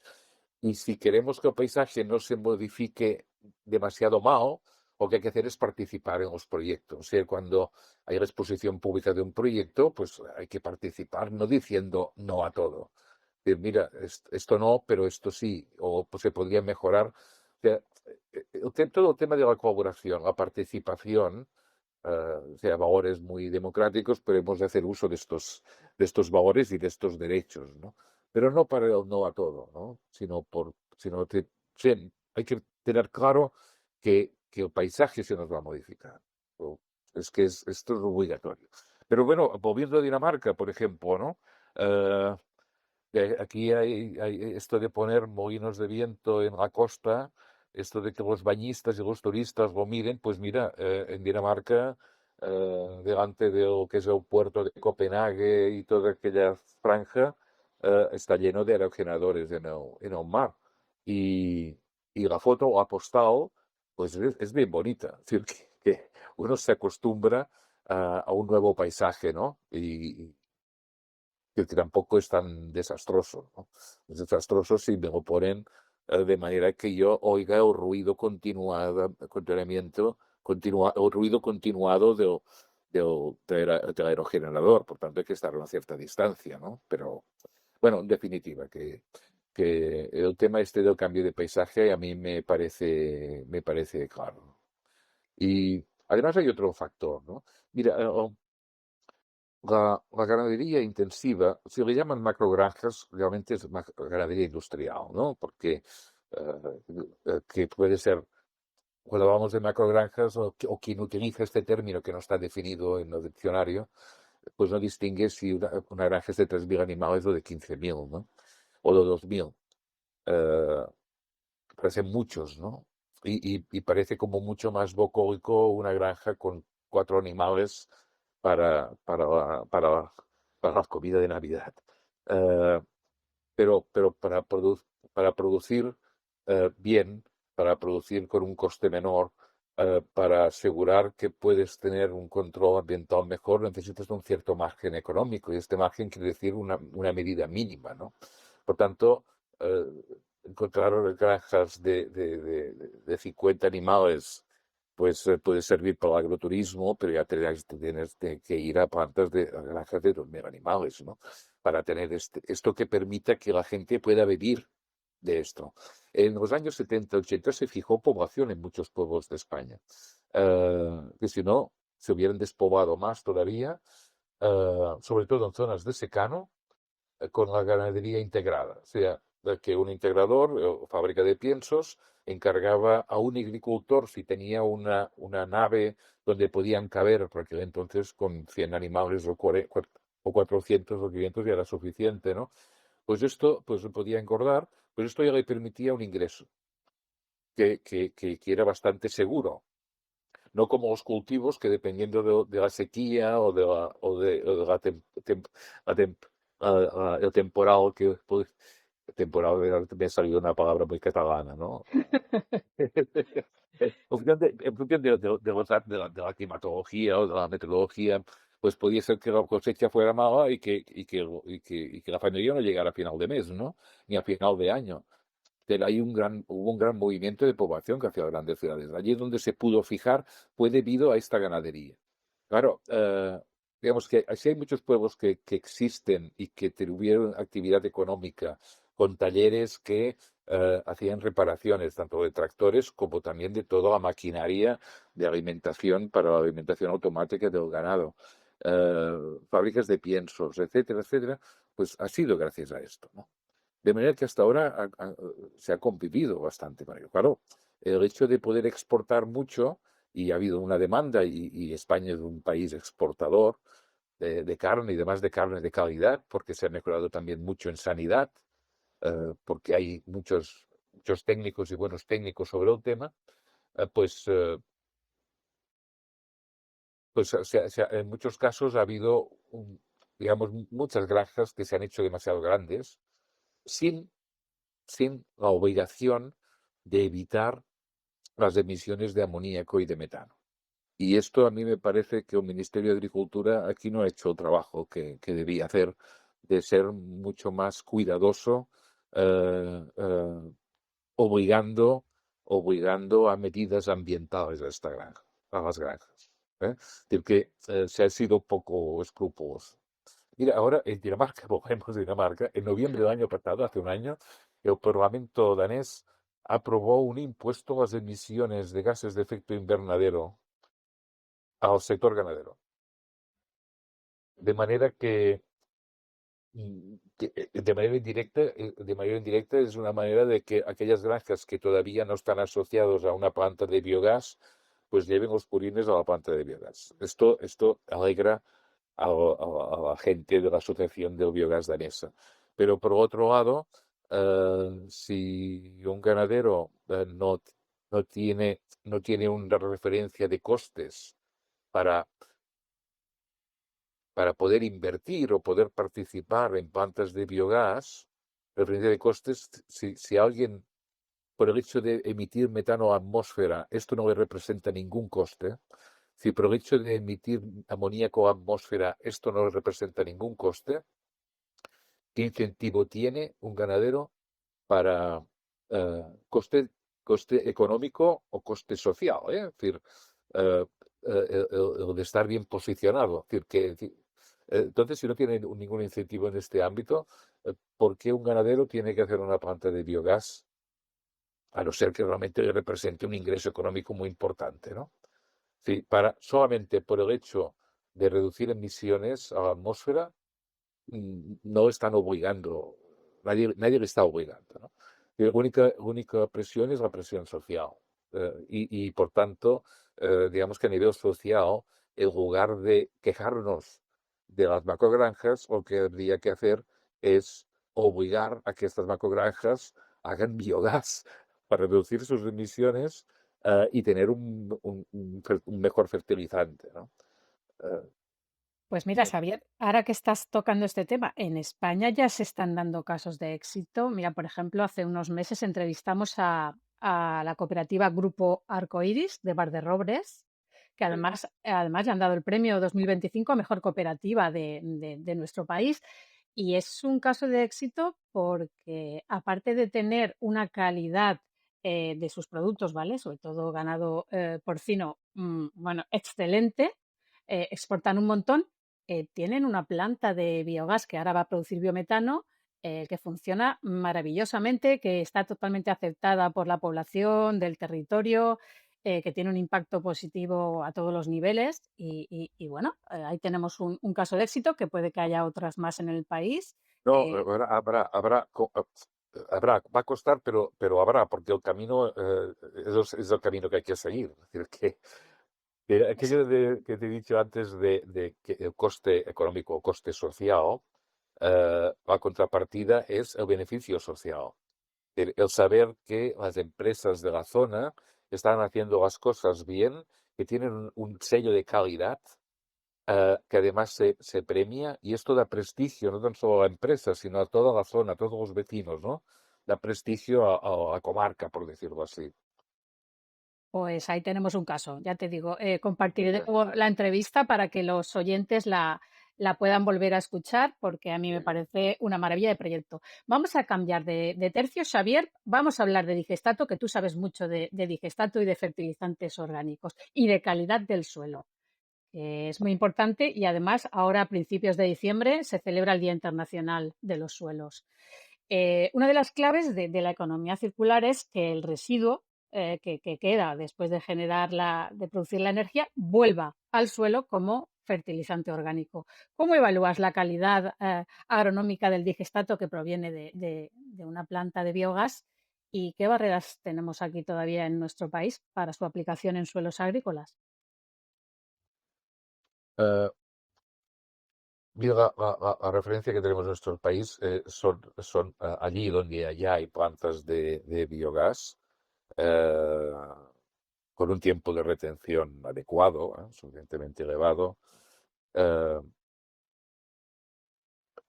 Y si queremos que el paisaje no se modifique demasiado mal, lo que hay que hacer es participar en los proyectos. O sea, cuando hay la exposición pública de un proyecto, pues hay que participar, no diciendo no a todo. Decir, mira, esto no, pero esto sí, o pues, se podría mejorar. O sea, todo el tema de la colaboración, la participación, o sea, valores muy democráticos, pero hemos de hacer uso de estos valores y de estos derechos, ¿no? Pero no para el no a todo, ¿no? Sí, hay que tener claro que el paisaje se nos va a modificar. O- Es que esto es obligatorio. Pero bueno, volviendo a Dinamarca, por ejemplo, ¿no? Eh, Aquí hay esto de poner molinos de viento en la costa, esto de que los bañistas y los turistas lo miren, pues mira, en Dinamarca, delante de lo que es el puerto de Copenhague y toda aquella franja, está lleno de aerogeneradores en el mar. Y, y la foto o la postal, pues es bien bonita. Es decir, que uno se acostumbra a un nuevo paisaje, ¿no? Que tampoco es tan desastroso, ¿no? Es desastroso si me lo ponen de manera que yo oiga el ruido el ruido continuado del aerogenerador, por tanto hay que estar a una cierta distancia, ¿no? Pero bueno, en definitiva, que el tema este del cambio de paisaje a mí me parece claro, ¿no? Y además hay otro factor, ¿no? Mira, la ganadería intensiva, si le llaman macrogranjas, realmente es ganadería industrial, ¿no? Porque que puede ser, cuando hablamos de macrogranjas, o quien utiliza este término que no está definido en el diccionario, pues no distingue si una granja es de 3.000 animales o de 15.000, ¿no? O de 2.000. Eh, Parecen muchos, ¿no? Y parece como mucho más bucólico una granja con 4 animales para la comida de Navidad. Eh, pero para producir bien, para producir con un coste menor, para asegurar que puedes tener un control ambiental mejor, necesitas un cierto margen económico y este margen quiere decir una medida mínima, ¿no? Por tanto, eh, encontrar granjas de 50 animales, pues puede servir para el agroturismo, pero ya tienes que ir a granjas de dormir animales, ¿no? Para tener esto que permita que la gente pueda vivir de esto. En los años 70, 80 se fijó población en muchos pueblos de España, que si no, se hubieran despoblado más todavía, sobre todo en zonas de secano, con la ganadería integrada. O sea, que un integrador o fábrica de piensos encargaba a un agricultor, si tenía una nave donde podían caber, porque entonces con 100 animales o 400 o 500 ya era suficiente, ¿no? Pues esto pues podía engordar, pues esto ya le permitía un ingreso que era bastante seguro. No como los cultivos que dependiendo de la sequía o de la la tem- el temporal temporal me ha salido una palabra muy catalana, ¿no? En función de la climatología o de la meteorología, pues podía ser que la cosecha fuera mala y que la familia no llegara a final de mes, ¿no? Ni a final de año. Pero hubo un gran movimiento de población que hacia las grandes ciudades. Allí donde se pudo fijar fue debido a esta ganadería. Claro, digamos que así hay muchos pueblos que existen y que tuvieron actividad económica con talleres que hacían reparaciones tanto de tractores como también de toda la maquinaria de alimentación para la alimentación automática del ganado, fábricas de piensos, etcétera, etcétera, pues ha sido gracias a esto, ¿no? De manera que hasta ahora se ha convivido bastante con ello. Claro, el hecho de poder exportar mucho, y ha habido una demanda, y España es un país exportador de carne y demás de carne de calidad, porque se ha mejorado también mucho en sanidad, porque hay muchos técnicos y buenos técnicos sobre el tema, pues en muchos casos ha habido, digamos, muchas granjas que se han hecho demasiado grandes sin sin la obligación de evitar las emisiones de amoníaco y de metano. Y esto a mí me parece que el Ministerio de Agricultura aquí no ha hecho el trabajo que debía hacer, de ser mucho más cuidadoso, eh, eh, obligando, obligando a medidas ambientales a las granjas. ¿Eh? Es decir, que se ha sido poco escrupuloso. Mira, ahora en Dinamarca, volvemos a Dinamarca, en noviembre del año pasado, hace un año, el Parlamento danés aprobó un impuesto a las emisiones de gases de efecto invernadero al sector ganadero. De manera de manera indirecta es una manera de que aquellas granjas que todavía no están asociados a una planta de biogás, pues lleven los purines a la planta de biogás. Esto alegra a la gente de la Asociación del Biogás danesa. Pero por otro lado, si un ganadero no tiene una referencia de costes para, para poder invertir o poder participar en plantas de biogás, referencia de costes, si alguien, por el hecho de emitir metano a atmósfera, esto no le representa ningún coste, si por el hecho de emitir amoníaco a atmósfera esto no le representa ningún coste, ¿qué incentivo tiene un ganadero para eh, coste, coste económico o coste social? Es decir, eh, el de estar bien posicionado. Es decir, entonces, si no tiene ningún incentivo en este ámbito, ¿por qué un ganadero tiene que hacer una planta de biogás? A no ser que realmente le represente un ingreso económico muy importante, ¿no? Sí, solamente por el hecho de reducir emisiones a la atmósfera, no están obligando, nadie le está obligando, ¿no? La única presión es la presión social. Por tanto, digamos que a nivel social, en lugar de quejarnos de las macrogranjas, lo que habría que hacer es obligar a que estas macrogranjas hagan biogás para reducir sus emisiones, y tener un mejor fertilizante, ¿no? Eh, Pues mira, Xavier, ahora que estás tocando este tema, en España ya se están dando casos de éxito. Mira, por ejemplo, hace unos meses entrevistamos a la cooperativa Grupo Arcoiris de Valderrobres, que además le han dado el premio 2025 a mejor cooperativa de nuestro país. Y es un caso de éxito porque, aparte de tener una calidad, de sus productos, ¿vale? Sobre todo ganado, porcino, bueno, excelente, exportan un montón, tienen una planta de biogás que ahora va a producir biometano, que funciona maravillosamente, que está totalmente aceptada por la población del territorio, que tiene un impacto positivo a todos los niveles y bueno, ahí tenemos un caso de éxito, que puede que haya otras más en el país. No, eh, va a costar, pero habrá, porque el camino, es el camino que hay que seguir. Es decir, que es aquello que te he dicho antes de que el coste económico o coste social, la contrapartida es el beneficio social. El saber que las empresas de la zona están haciendo las cosas bien, que tienen un sello de calidad, que además se premia, y esto da prestigio no tan solo a la empresa, sino a toda la zona, a todos los vecinos, ¿no? Da prestigio a la comarca, por decirlo así. Pues ahí tenemos un caso. Ya te digo, compartiré de Eh, nuevo la entrevista para que los oyentes la puedan volver a escuchar, porque a mí me parece una maravilla de proyecto. Vamos a cambiar de tercio, Xavier. Vamos a hablar de digestato, que tú sabes mucho de digestato y de fertilizantes orgánicos y de calidad del suelo, que es muy importante. Y además, ahora a principios de diciembre se celebra el Día Internacional de los Suelos. Una de las claves de la economía circular es que el residuo, que queda después de de producir la energía, vuelva al suelo como fertilizante orgánico. ¿Cómo evalúas la calidad, agronómica del digestato que proviene de una planta de biogás y qué barreras tenemos aquí todavía en nuestro país para su aplicación en suelos agrícolas? eh, Mira, la referencia que tenemos en nuestro país, son allí donde ya hay plantas de biogás, eh, con un tiempo de retención adecuado, suficientemente elevado.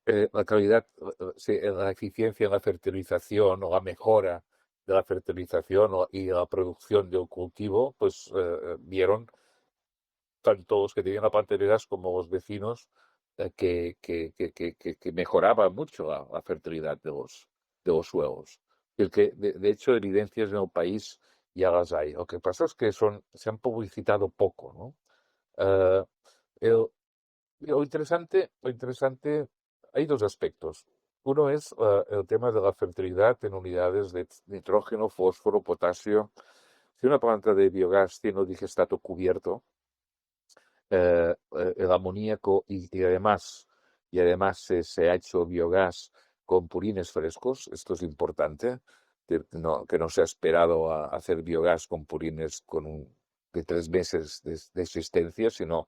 eh, la calidad, sí, la eficiencia en la fertilización o la mejora de la fertilización y la producción de un cultivo, pues vieron tanto los que tenían la planta de gas como los vecinos, que mejoraba mucho la fertilidad de los suelos. El que, de hecho, evidencias en el país ya las hay. Lo que pasa es que se han publicitado poco, ¿no? Eh, el- lo interesante, hay dos aspectos. Uno es el tema de la fertilidad en unidades de nitrógeno, fósforo, potasio. Si una planta de biogás tiene el digestato cubierto, el amoníaco y además se ha hecho biogás con purines frescos. Esto es importante, que no se ha esperado a hacer biogás con purines de 3 meses de existencia, sino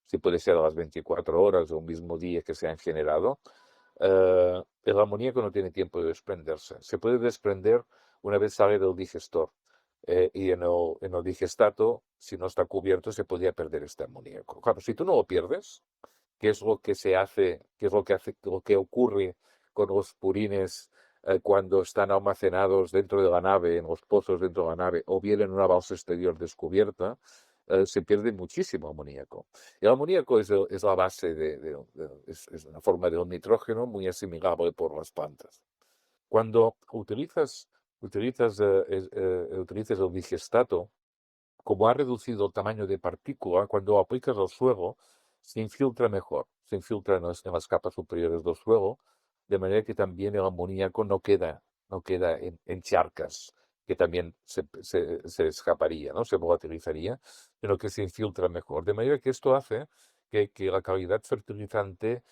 si puede ser a las 24 horas o un mismo día que se han generado. El amoníaco no tiene tiempo de desprenderse. Se puede desprender una vez sale del digestor. Y en el digestato, si no está cubierto, se podría perder este amoníaco. Claro, si tú no lo pierdes, ¿qué es lo que se hace? ¿Qué es lo que ocurre con los purines, cuando están almacenados dentro de la nave, en los pozos dentro de la nave, o bien en una balsa exterior descubierta? Se pierde muchísimo amoníaco. El amoníaco es la base es una forma de un nitrógeno muy asimilable por las plantas. Cuando utilizas el digestato, como ha reducido el tamaño de partícula, cuando aplicas al suelo, se infiltra mejor, se infiltra en las capas superiores del suelo, de manera que también el amoníaco no queda en charcas, que también se escaparía, ¿no? Se volatilizaría, sino que se infiltra mejor. De manera que esto hace que la calidad fertilizante,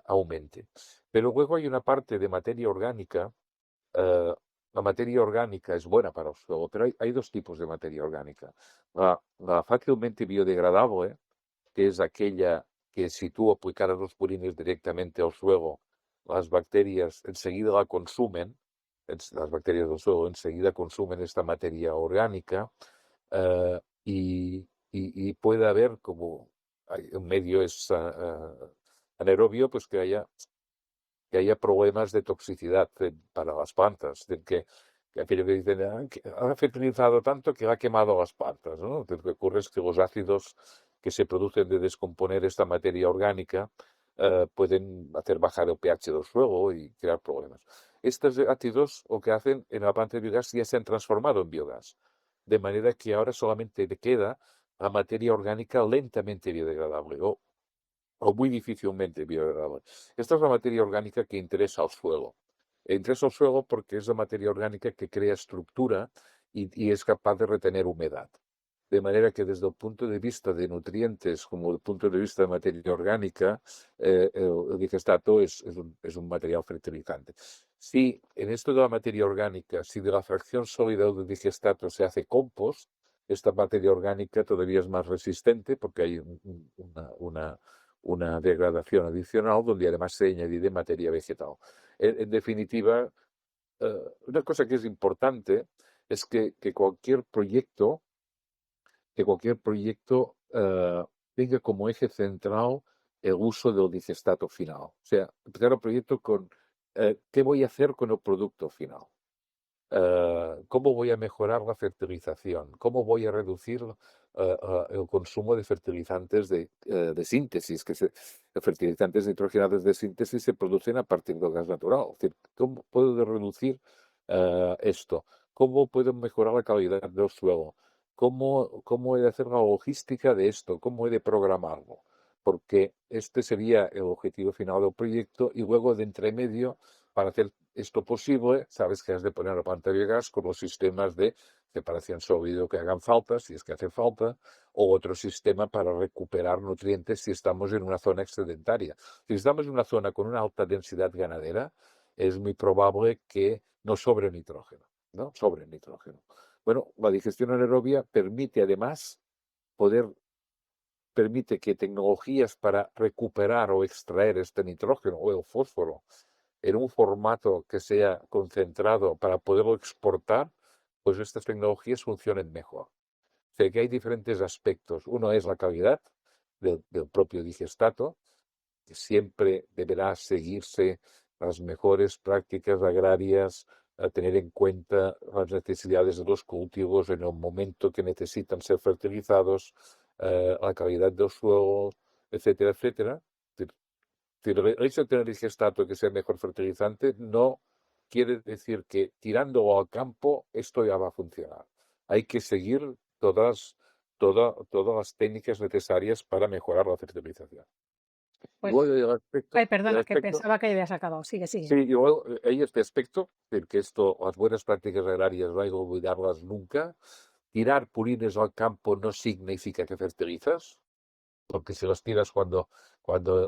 aumente. Pero luego hay una parte de materia orgánica. eh, la materia orgánica es buena para el suelo, pero hay dos tipos de materia orgánica. La fácilmente biodegradable, que es aquella que si tú aplicaras los purines directamente al suelo, las bacterias enseguida la consumen, las bacterias del suelo enseguida consumen esta materia orgánica, y puede haber, como un medio es anaerobio, pues que haya problemas de toxicidad, para las plantas, que aquello que dicen: que ha fertilizado tanto que ha quemado las plantas", ¿no? Lo que ocurre es que los ácidos que se producen de descomponer esta materia orgánica, pueden hacer bajar el pH del suelo y crear problemas. Estos ácidos lo que hacen en la planta de biogás ya se han transformado en biogás, de manera que ahora solamente le queda la materia orgánica lentamente biodegradable o muy difícilmente biodegradable. Esta es la materia orgánica que interesa al suelo. Interesa al suelo porque es la materia orgánica que crea estructura y es capaz de retener humedad. De manera que desde el punto de vista de nutrientes como desde el punto de vista de materia orgánica, el digestato es un material fertilizante. Si en esto de la materia orgánica, si de la fracción sólida del digestato se hace compost, esta materia orgánica todavía es más resistente porque hay una degradación adicional donde además se añade materia vegetal. En definitiva, una cosa que es importante es que cualquier proyecto tenga como eje central el uso del digestato final. O sea, empezar el proyecto con qué voy a hacer con el producto final. ¿Cómo voy a mejorar la fertilización? ¿Cómo voy a reducir el consumo de fertilizantes de síntesis? Los fertilizantes nitrogenados de síntesis se producen a partir del gas natural. Es decir, ¿cómo puedo reducir esto? ¿Cómo puedo mejorar la calidad del suelo? ¿Cómo he de hacer la logística de esto? ¿Cómo he de programarlo? Porque este sería el objetivo final del proyecto y luego de entremedio, para hacer esto posible, sabes que has de poner la planta de biogás con los sistemas de separación sólido que hagan falta, si es que hace falta, o otro sistema para recuperar nutrientes si estamos en una zona excedentaria. Si estamos en una zona con una alta densidad ganadera, es muy probable que no sobre nitrógeno, ¿no? Sobre nitrógeno. Bueno, la digestión anaerobia permite además poder permite que tecnologías para recuperar o extraer este nitrógeno o el fósforo en un formato que sea concentrado para poderlo exportar, pues estas tecnologías funcionen mejor. O sea que hay diferentes aspectos. Uno es la calidad del propio digestato, que siempre deberá seguirse las mejores prácticas agrarias, a tener en cuenta las necesidades de los cultivos en el momento que necesitan ser fertilizados, la calidad del suelo, etcétera, etcétera. El hecho de tener digestato que sea mejor fertilizante no quiere decir que tirándolo al campo esto ya va a funcionar. Hay que seguir todas las técnicas necesarias para mejorar la fertilización. Y Pues, luego ay, el perdona, que aspecto, pensaba que habías acabado. Sigue, sigue. sí, y luego hay este aspecto del que esto, las buenas prácticas agrarias no hay que olvidarlas nunca. Tirar purines al campo no significa que fertilizas, porque si los tiras cuando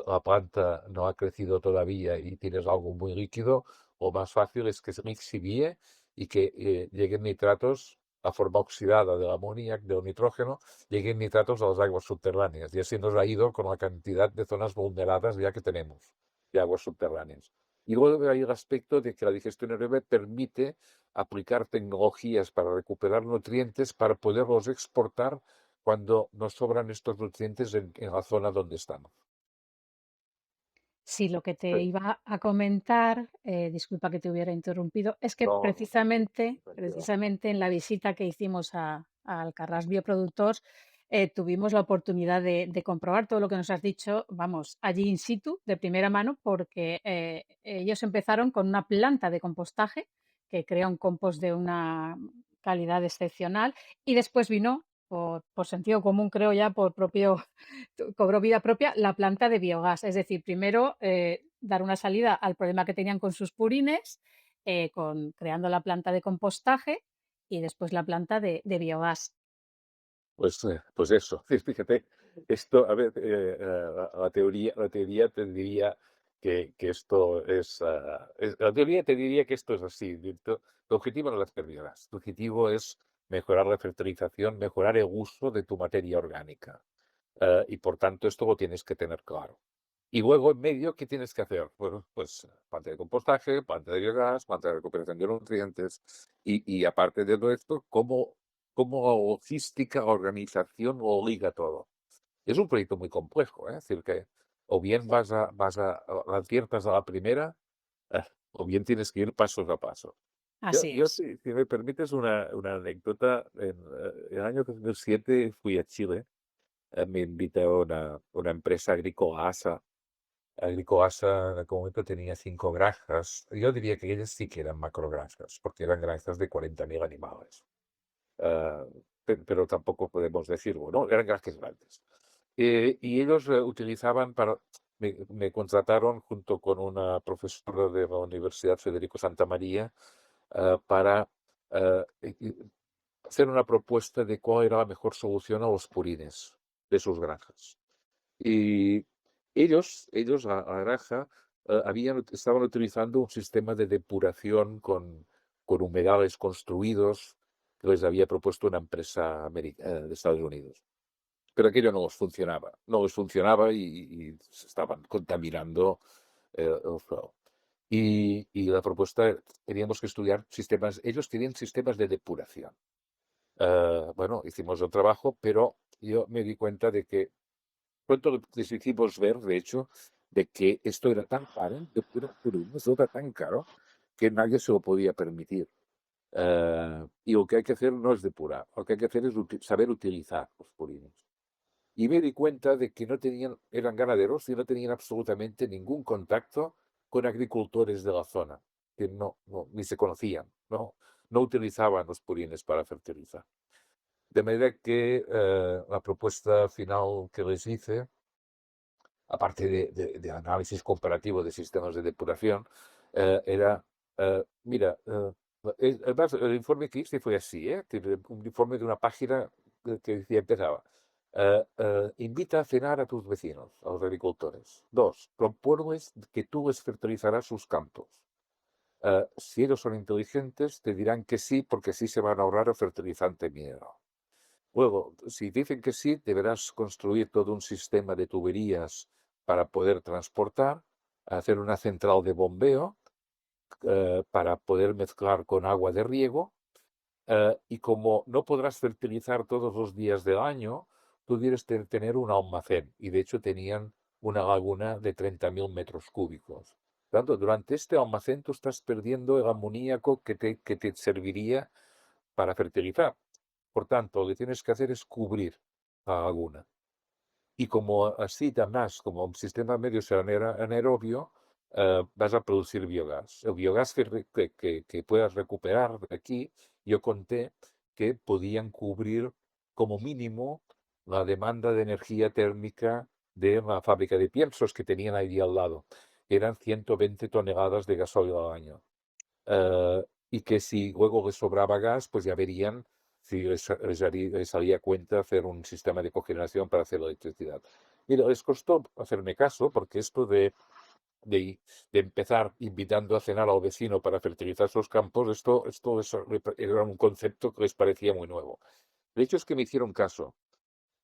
la planta no ha crecido todavía y tienes algo muy líquido, lo más fácil es que se lixivíe y que lleguen nitratos a forma oxidada del amoníaco, del nitrógeno, lleguen nitratos a las aguas subterráneas. Y así nos ha ido con la cantidad de zonas vulneradas ya que tenemos de aguas subterráneas. Y luego hay el aspecto de que la digestión aeróbica permite aplicar tecnologías para recuperar nutrientes para poderlos exportar cuando nos sobran estos nutrientes en la zona donde estamos. Sí, lo que te Sí. iba a comentar, disculpa que te hubiera interrumpido, es que No, no, tranquilo. precisamente en la visita que hicimos a Alcarrás Bioproductors, tuvimos la oportunidad de comprobar todo lo que nos has dicho, vamos, allí in situ, de primera mano, porque ellos empezaron con una planta de compostaje que crea un compost de una calidad excepcional y después vino, por sentido común, creo ya, por propio cobró vida propia la planta de biogás. Es decir, primero dar una salida al problema que tenían con sus purines, creando la planta de compostaje y después la planta de biogás. Pues eso, sí, fíjate, esto, a ver, la teoría te diría que esto la teoría te diría que esto es así. Tu objetivo no es hacer biogás, tu objetivo es mejorar la fertilización, mejorar el uso de tu materia orgánica. Y por tanto esto lo tienes que tener claro. Y luego en medio, ¿qué tienes que hacer? Bueno, pues planta de compostaje, planta de biogás, planta de recuperación de nutrientes y aparte de todo esto, ¿cómo la logística, la organización lo liga todo? Es un proyecto muy complejo, ¿eh? Es decir, que o bien lo adviertas a la primera, eh, o bien tienes que ir pasos a paso. Yo, Así yo es. si me permites una anécdota, en el año 2007 fui a Chile, me invitó una empresa agrícola ASA Glicoasa en aquel momento tenía 5 granjas. Yo diría que ellas sí que eran macrogranjas, porque eran granjas de 40.000 animales. Ah, pero tampoco podemos decir, bueno, eran granjas grandes. Y ellos utilizaban me contrataron junto con una profesora de la Universidad Federico Santa María para ah, hacer una propuesta de cuál era la mejor solución a los purines de sus granjas. Y la granja, estaban utilizando un sistema de depuración con humedales construidos que les había propuesto una empresa de Estados Unidos. Pero aquello no les funcionaba y se estaban contaminando el suelo. Y la propuesta, teníamos que estudiar sistemas, ellos tenían sistemas de depuración. Bueno, hicimos el trabajo, pero yo me di cuenta de que pronto les hicimos ver, de hecho, de que esto era tan caro, esto era tan caro que nadie se lo podía permitir. Y lo que hay que hacer no es depurar, lo que hay que hacer es saber utilizar los purines. Y me di cuenta de que no tenían, eran ganaderos y no tenían absolutamente ningún contacto con agricultores de la zona, que ni se conocían, no utilizaban los purines para fertilizar. De manera que la propuesta final que les hice, aparte de análisis comparativo de sistemas de depuración, era, mira, además, el informe que hice fue así, un informe de una página que decía, empezaba, invita a cenar a tus vecinos, a los agricultores. 2, proponles que tú les fertilizarás sus campos. Si ellos son inteligentes, te dirán que sí, porque así se van a ahorrar el fertilizante mineral. Luego, si dicen que sí, deberás construir todo un sistema de tuberías para poder transportar, hacer una central de bombeo para poder mezclar con agua de riego. Y como no podrás fertilizar todos los días del año, tú debes tener un almacén. Y de hecho tenían una laguna de 30.000 metros cúbicos. Tanto, durante este almacén tú estás perdiendo el amoníaco que te serviría para fertilizar. Por tanto, lo que tienes que hacer es cubrir la laguna. Y como así, además, como un sistema medio anaerobio, vas a producir biogás. El biogás que puedas recuperar de aquí, yo conté que podían cubrir como mínimo la demanda de energía térmica de la fábrica de piensos que tenían ahí al lado. Eran 120 toneladas de gasoil al año. Y que si luego les sobraba gas, pues ya verían si les salía a cuenta hacer un sistema de cogeneración para hacer la electricidad. Mira, les costó hacerme caso porque esto de, de empezar invitando a cenar al vecino para fertilizar sus campos, era un concepto que les parecía muy nuevo. De hecho, es que me hicieron caso.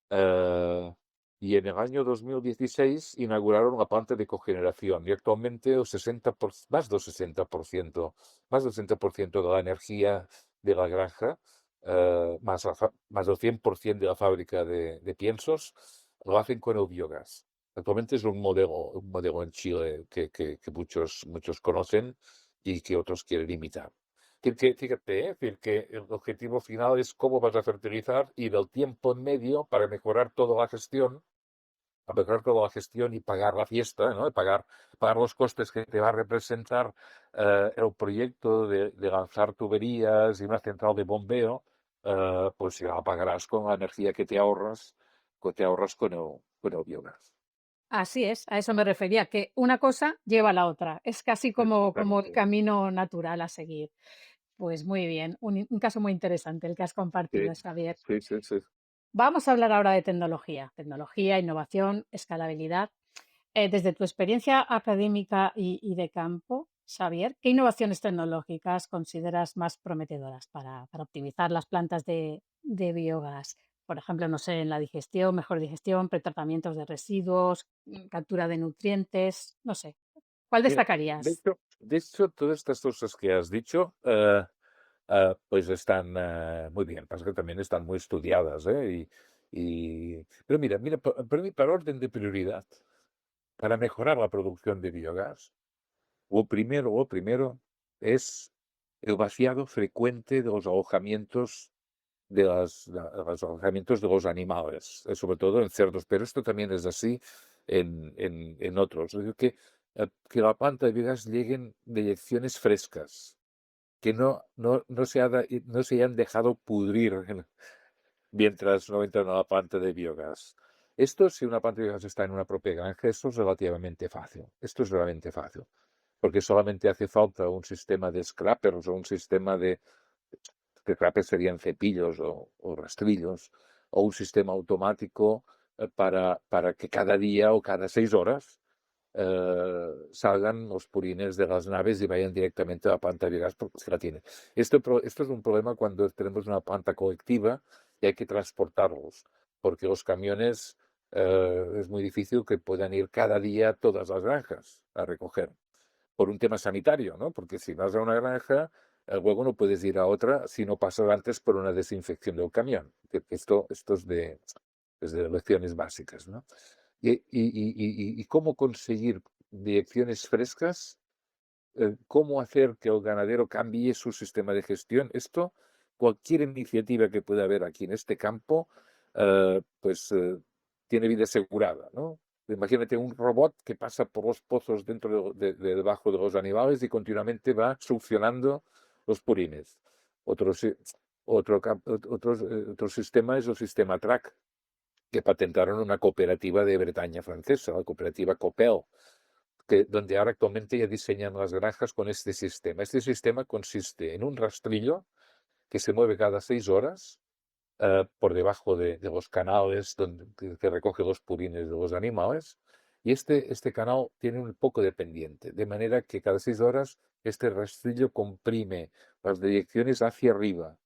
Eh, y en el año 2016 inauguraron la planta de cogeneración y actualmente más del 60% de la energía de la granja, más del 100% de la fábrica de piensos, lo hacen con el biogás. Actualmente es un modelo en Chile que muchos conocen y que otros quieren imitar. Fíjate, es decir, que el objetivo final es cómo vas a fertilizar y del tiempo en medio para mejorar toda la gestión, a mejorar toda la gestión y pagar la fiesta, ¿no? Y pagar los costes que te va a representar el proyecto de lanzar tuberías y una central de bombeo, pues ya la pagarás con la energía que te ahorras con el biogás. Así es, a eso me refería, que una cosa lleva a la otra. Es casi como el Exactamente. camino natural a seguir. Pues muy bien, un caso muy interesante el que has Sí, compartido, Xavier. sí, sí, sí. Vamos a hablar ahora de tecnología, innovación, escalabilidad. Desde tu experiencia académica y de campo, Xavier, ¿qué innovaciones tecnológicas consideras más prometedoras para optimizar las plantas de biogás? Por ejemplo, no sé, en la digestión, mejor digestión, pretratamientos de residuos, captura de nutrientes, no sé. ¿Cuál Mira, destacarías? de hecho, todas estas cosas que has dicho, pues están muy bien, pasa que también están muy estudiadas, ¿eh? Pero mira, para mí, para orden de prioridad, para mejorar la producción de biogás, lo primero es el vaciado frecuente de los alojamientos de los alojamientos de los animales, sobre todo en cerdos, pero esto también es así en otros. Es decir, que la planta de biogás lleguen deyecciones frescas, que no se hayan dejado pudrir mientras no entran a la planta de biogás. Esto, si una planta de biogás está en una propia granja, esto es relativamente fácil. Esto es realmente fácil, porque solamente hace falta un sistema de scrappers o un sistema de scrappers serían cepillos o rastrillos, o un sistema automático para que cada día o cada 6 horas salgan los purines de las naves y vayan directamente a la planta de gas porque se la tienen. Esto es un problema cuando tenemos una planta colectiva y hay que transportarlos, porque los camiones es muy difícil que puedan ir cada día a todas las granjas a recoger, por un tema sanitario, ¿no? Porque si vas a una granja, luego no puedes ir a otra si no pasas antes por una desinfección del camión. Esto es de lecciones básicas, ¿no? Y cómo conseguir direcciones frescas, cómo hacer que el ganadero cambie su sistema de gestión. Esto, cualquier iniciativa que pueda haber aquí en este campo, pues tiene vida asegurada, ¿no? Imagínate un robot que pasa por los pozos dentro debajo de los animales y continuamente va succionando los purines. Otro, si- otro sistema es el sistema TRAC, que patentaron una cooperativa de Bretaña francesa, la cooperativa Copel, donde ahora actualmente ya diseñan las granjas con este sistema. Este sistema consiste en un rastrillo que se mueve cada 6 horas por debajo de los canales que recoge los purines de los animales. Y este canal tiene un poco de pendiente, de manera que cada 6 horas este rastrillo comprime las direcciones hacia arriba,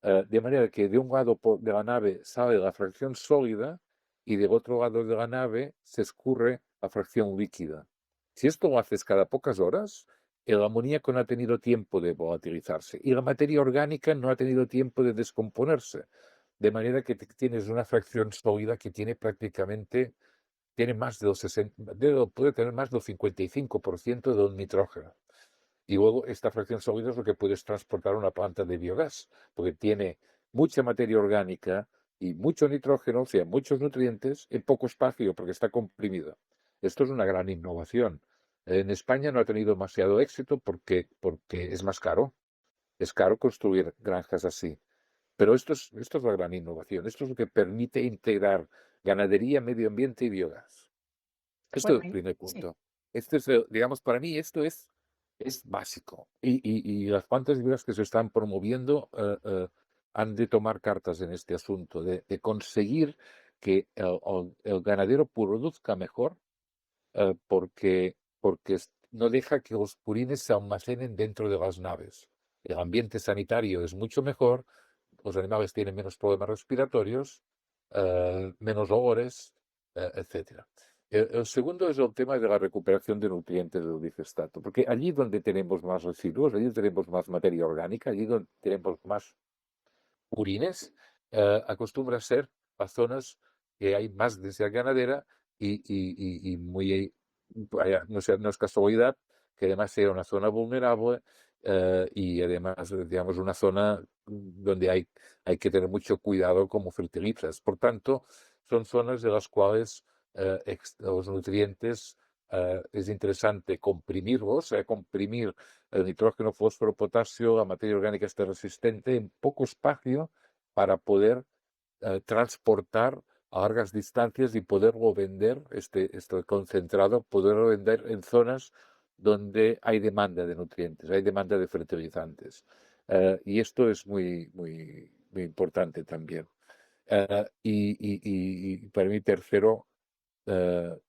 de manera que de un lado de la nave sale la fracción sólida y del otro lado de la nave se escurre la fracción líquida. Si esto lo haces cada pocas horas, el amoníaco no ha tenido tiempo de volatilizarse y la materia orgánica no ha tenido tiempo de descomponerse. De manera que tienes una fracción sólida que tiene más de los 60, puede tener más del 55% del nitrógeno. Y luego esta fracción sólida es lo que puedes transportar a una planta de biogás, porque tiene mucha materia orgánica y mucho nitrógeno, o sea, muchos nutrientes en poco espacio, porque está comprimido. Esto es una gran innovación. En España no ha tenido demasiado éxito porque es más caro. Es caro construir granjas así. Pero esto es la gran innovación. Esto es lo que permite integrar ganadería, medio ambiente y biogás. Esto Bueno, es el primer sí. punto. Digamos, para mí esto es básico. Y las plantas híbridas que se están promoviendo han de tomar cartas en este asunto, de conseguir que el ganadero produzca mejor, porque no deja que los purines se almacenen dentro de las naves. El ambiente sanitario es mucho mejor, los animales tienen menos problemas respiratorios, menos olores, etcétera. El segundo es el tema de la recuperación de nutrientes del digestato, porque allí donde tenemos más residuos, allí donde tenemos más materia orgánica, allí donde tenemos más purines, acostumbra a ser las zonas que hay más densidad ganadera y muy, no es casualidad que además sea una zona vulnerable y además, digamos, una zona donde hay que tener mucho cuidado como fertilizas. Por tanto, son zonas de las cuales los nutrientes es interesante comprimirlos, comprimir el nitrógeno, fósforo, potasio, la materia orgánica está resistente en poco espacio para poder transportar a largas distancias y poderlo vender, este concentrado, poderlo vender en zonas donde hay demanda de nutrientes, hay demanda de fertilizantes. Y esto es muy, muy, muy importante también. Y para mí, tercero,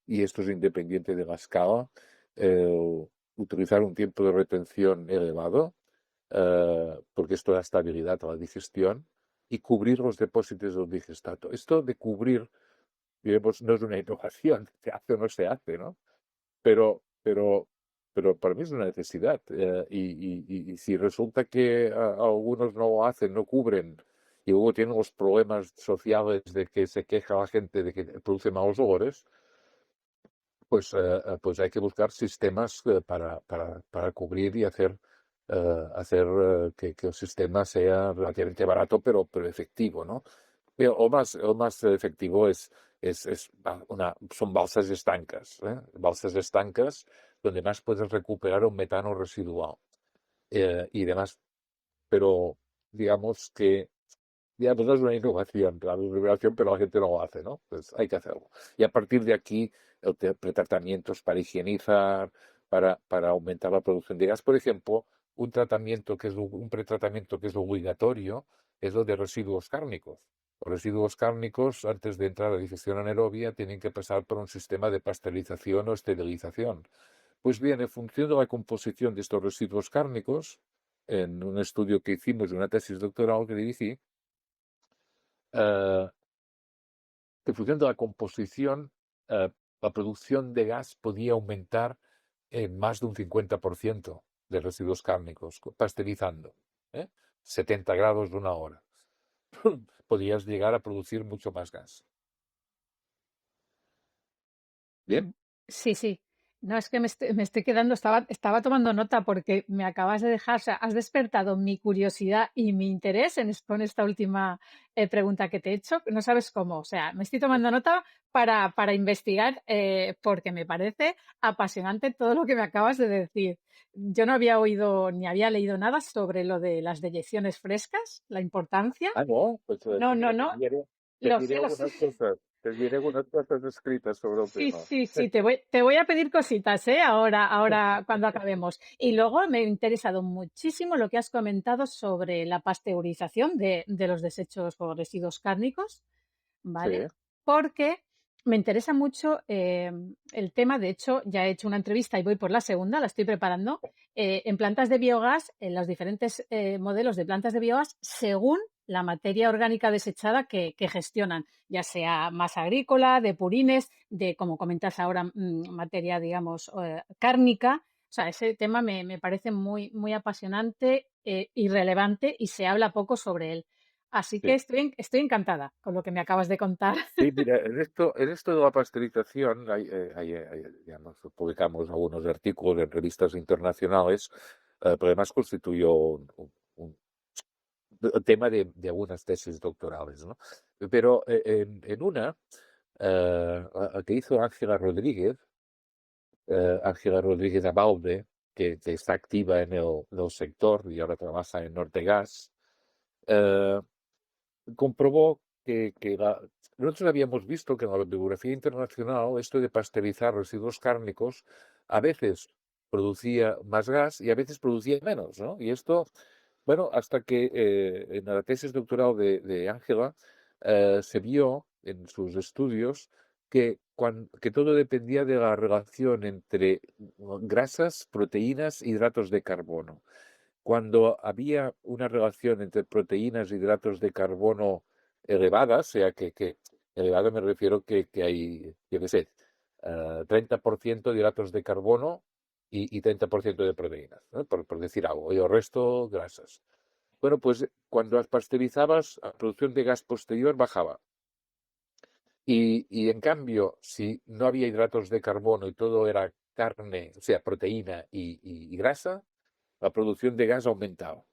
y esto es independiente de la escala, utilizar un tiempo de retención elevado, porque esto da estabilidad a la digestión, y cubrir los depósitos del digestato. Esto de cubrir, digamos, no es una innovación, se hace o no se hace, ¿no? Pero, pero, pero para mí es una necesidad. Y si resulta que algunos no lo hacen, no cubren, y luego tienen los problemas sociales de que se queja la gente de que produce malos olores, pues hay que buscar sistemas para cubrir y hacer que el sistema sea relativamente barato, pero efectivo, ¿no? Pero o más efectivo son balsas estancas, ¿eh? Balsas estancas donde más puedes recuperar un metano residual y demás. Pero digamos que pues no es una innovación, claro, es una innovación, pero la gente no lo hace, ¿no? Pues hay que hacerlo. Y a partir de aquí, pretratamientos para higienizar, para aumentar la producción de gas. Por ejemplo, un pretratamiento que es obligatorio es lo de residuos cárnicos. Los residuos cárnicos, antes de entrar a digestión anaerobia, tienen que pasar por un sistema de pasteurización o esterilización. Pues bien, en función de la composición de estos residuos cárnicos, en un estudio que hicimos, una tesis doctoral que dirigí, eh, en función de la composición, eh, la producción de gas podía aumentar en más de un 50% de residuos cárnicos, pasteurizando, ¿eh? 70 grados de una hora. Podías llegar a producir mucho más gas. Bien, Sí, sí. No, es que me estoy quedando, estaba tomando nota porque me acabas de dejar, o sea, has despertado mi curiosidad y mi interés con esta última pregunta que te he hecho. No sabes cómo, o sea, me estoy tomando nota para investigar porque me parece apasionante todo lo que me acabas de decir. Yo no había oído ni había leído nada sobre lo de las deyecciones frescas, la importancia. no, pues No, no, mira, no, te lo diré sé, lo sé. algunas cosas, escritas sobre el Sí, tema. sí, sí, te voy a pedir cositas, ¿eh? Ahora cuando acabemos. Y luego me ha interesado muchísimo lo que has comentado sobre la pasteurización de los desechos o residuos cárnicos, Sí, ¿vale? Porque me interesa mucho el tema, de hecho, ya he hecho una entrevista y voy por la segunda, la estoy preparando, en plantas de biogás, en los diferentes modelos de plantas de biogás, según la materia orgánica desechada que gestionan, ya sea masa agrícola, de purines, de, como comentas ahora, materia, digamos, cárnica. O sea, ese tema me parece muy, muy apasionante y relevante y se habla poco sobre él. Así que sí. estoy encantada con lo que me acabas de contar. Sí, mira, en esto de la pasteurización, digamos, publicamos algunos artículos en revistas internacionales, pero además constituyó un tema de algunas tesis doctorales, ¿no? Pero en una, la que hizo Ángela Rodríguez Abalde, que está activa en el sector y ahora trabaja en Nortegas, eh, comprobó nosotros habíamos visto que en la bibliografía internacional esto de pasteurizar residuos cárnicos a veces producía más gas y a veces producía menos, ¿no? Y esto, bueno, hasta que en la tesis doctoral de Ángela se vio en sus estudios que todo dependía de la relación entre grasas, proteínas, hidratos de carbono. Cuando había una relación entre proteínas e hidratos de carbono elevadas, o sea, que elevado me refiero que hay, yo qué sé, 30% de hidratos de carbono y 30% de proteínas, ¿no? Por decir algo, y el resto grasas. Bueno, pues cuando las pasteurizabas, la producción de gas posterior bajaba. Y en cambio, si no había hidratos de carbono y todo era carne, o sea, proteína y grasa, la producción de gas aumentaba.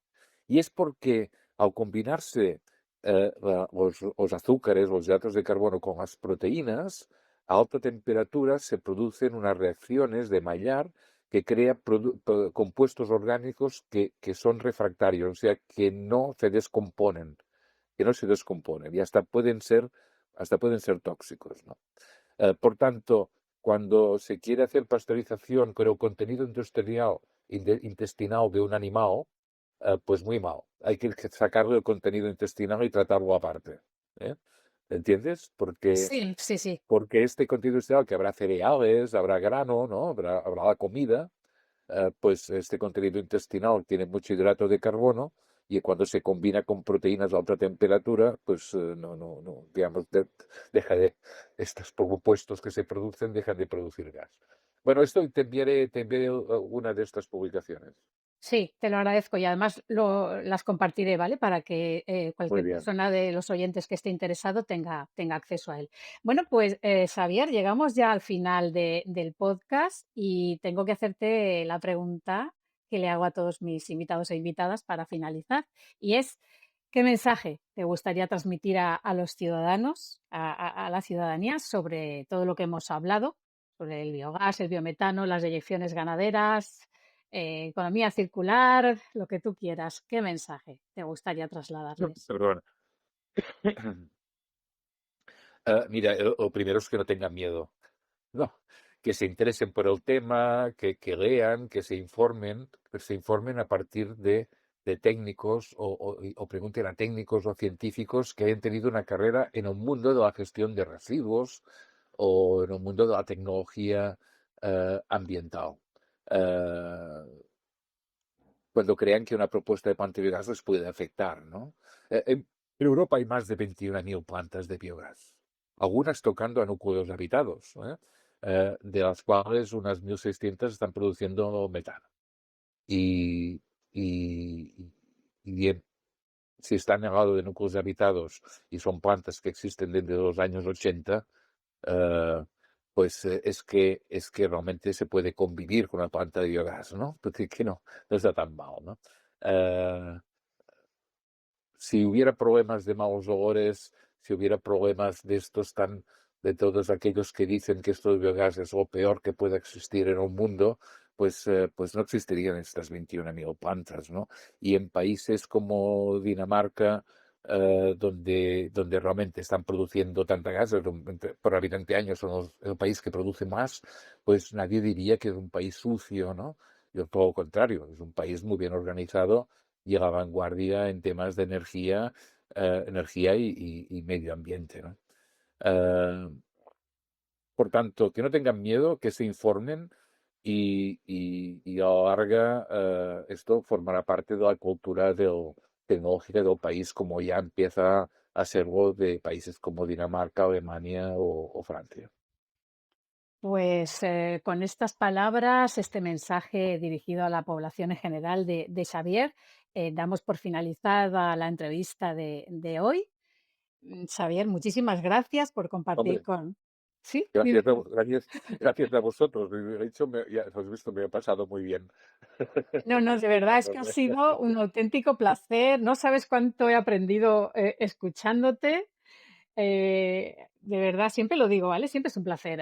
Y es porque al combinarse los azúcares, los hidratos de carbono con las proteínas, a alta temperatura se producen unas reacciones de Maillard que crean compuestos orgánicos que son refractarios, o sea, que no se descomponen, y hasta pueden ser tóxicos, ¿no? Por tanto, cuando se quiere hacer pasteurización con el contenido intestinal de un animal, pues muy mal. Hay que sacarle el contenido intestinal y tratarlo aparte. ¿Eh? ¿Entiendes? Porque, Sí, sí, sí. porque este contenido intestinal, que habrá cereales, habrá grano, ¿no? Habrá la comida, pues este contenido intestinal tiene mucho hidrato de carbono y cuando se combina con proteínas a alta temperatura, pues no, digamos, estos compuestos que se producen dejan de producir gas. Bueno, esto te enviaré una de estas publicaciones. Sí, te lo agradezco y además las compartiré, ¿vale? Para que Muy cualquier bien. persona de los oyentes que esté interesado tenga acceso a él. Bueno, pues Xavier, llegamos ya al final del podcast y tengo que hacerte la pregunta que le hago a todos mis invitados e invitadas para finalizar. Y es, ¿Qué mensaje te gustaría transmitir a los ciudadanos, a la ciudadanía sobre todo lo que hemos hablado, sobre el biogás, el biometano, las deyecciones ganaderas, economía circular, lo que tú quieras? ¿Qué mensaje te gustaría trasladarles? Perdón. Mira, lo primero es que no tengan miedo, ¿no? Que se interesen por el tema, que lean, que se informen a partir de técnicos o pregunten a técnicos o científicos que hayan tenido una carrera en el mundo de la gestión de residuos o en el mundo de la tecnología ambiental. Eh, Cuando crean que una propuesta de planta de biogás les puede afectar, ¿no? En Europa hay más de 21.000 plantas de biogás, algunas tocando a núcleos habitados, de las cuales unas 1.600 están produciendo metano. Y, y, y bien, si están al lado de núcleos habitados y son plantas que existen desde los años 80, eh, pues es que realmente se puede convivir con una planta de biogás, ¿no? Porque que no está tan mal, ¿no? Eh, si hubiera problemas de malos olores, si hubiera problemas de estos de todos aquellos que dicen que esto de biogás es lo peor que puede existir en un mundo, pues no existirían estas 21.000 plantas, ¿no? Y en países como Dinamarca, donde realmente están produciendo tanta gas, por habitante año son el país que produce más, pues nadie diría que es un país sucio, ¿no? Yo todo lo contrario, es un país muy bien organizado y a la vanguardia en temas de energía y medio ambiente, ¿no? Eh, por tanto, que no tengan miedo, que se informen y a la larga esto formará parte de la cultura tecnológica del país, como ya empieza a serlo de países como Dinamarca, Alemania o Francia. Pues con estas palabras, este mensaje dirigido a la población en general de Xavier, damos por finalizada la entrevista de hoy. Xavier, muchísimas gracias por compartir Hombre, con... Sí, gracias dime. gracias a vosotros. De hecho, ya has visto, me he pasado muy bien. No, no, de verdad es que ha sido un auténtico placer. No sabes cuánto he aprendido escuchándote. De verdad, siempre lo digo, ¿vale? Siempre es un placer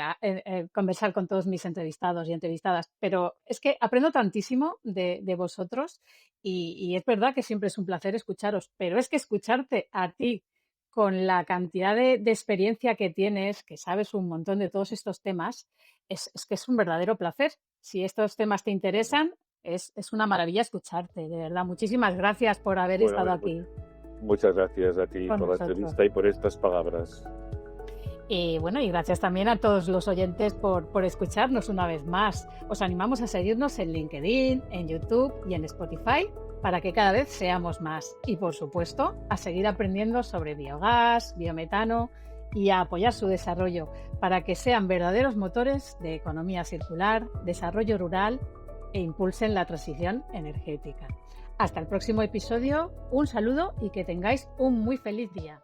conversar con todos mis entrevistados y entrevistadas, pero es que aprendo tantísimo de vosotros y es verdad que siempre es un placer escucharos, pero es que escucharte a ti con la cantidad de experiencia que tienes, que sabes un montón de todos estos temas, es que es un verdadero placer. Si estos temas te Bueno, interesan, es una maravilla escucharte, de verdad. Muchísimas gracias por haber bueno, estado aquí muchas gracias a ti con por la nosotros. entrevista y por estas palabras. Y bueno, y gracias también a todos los oyentes por escucharnos una vez más. Os animamos a seguirnos en LinkedIn, en YouTube y en Spotify para que cada vez seamos más. Y por supuesto, a seguir aprendiendo sobre biogás, biometano y a apoyar su desarrollo para que sean verdaderos motores de economía circular, desarrollo rural e impulsen la transición energética. Hasta el próximo episodio, un saludo y que tengáis un muy feliz día.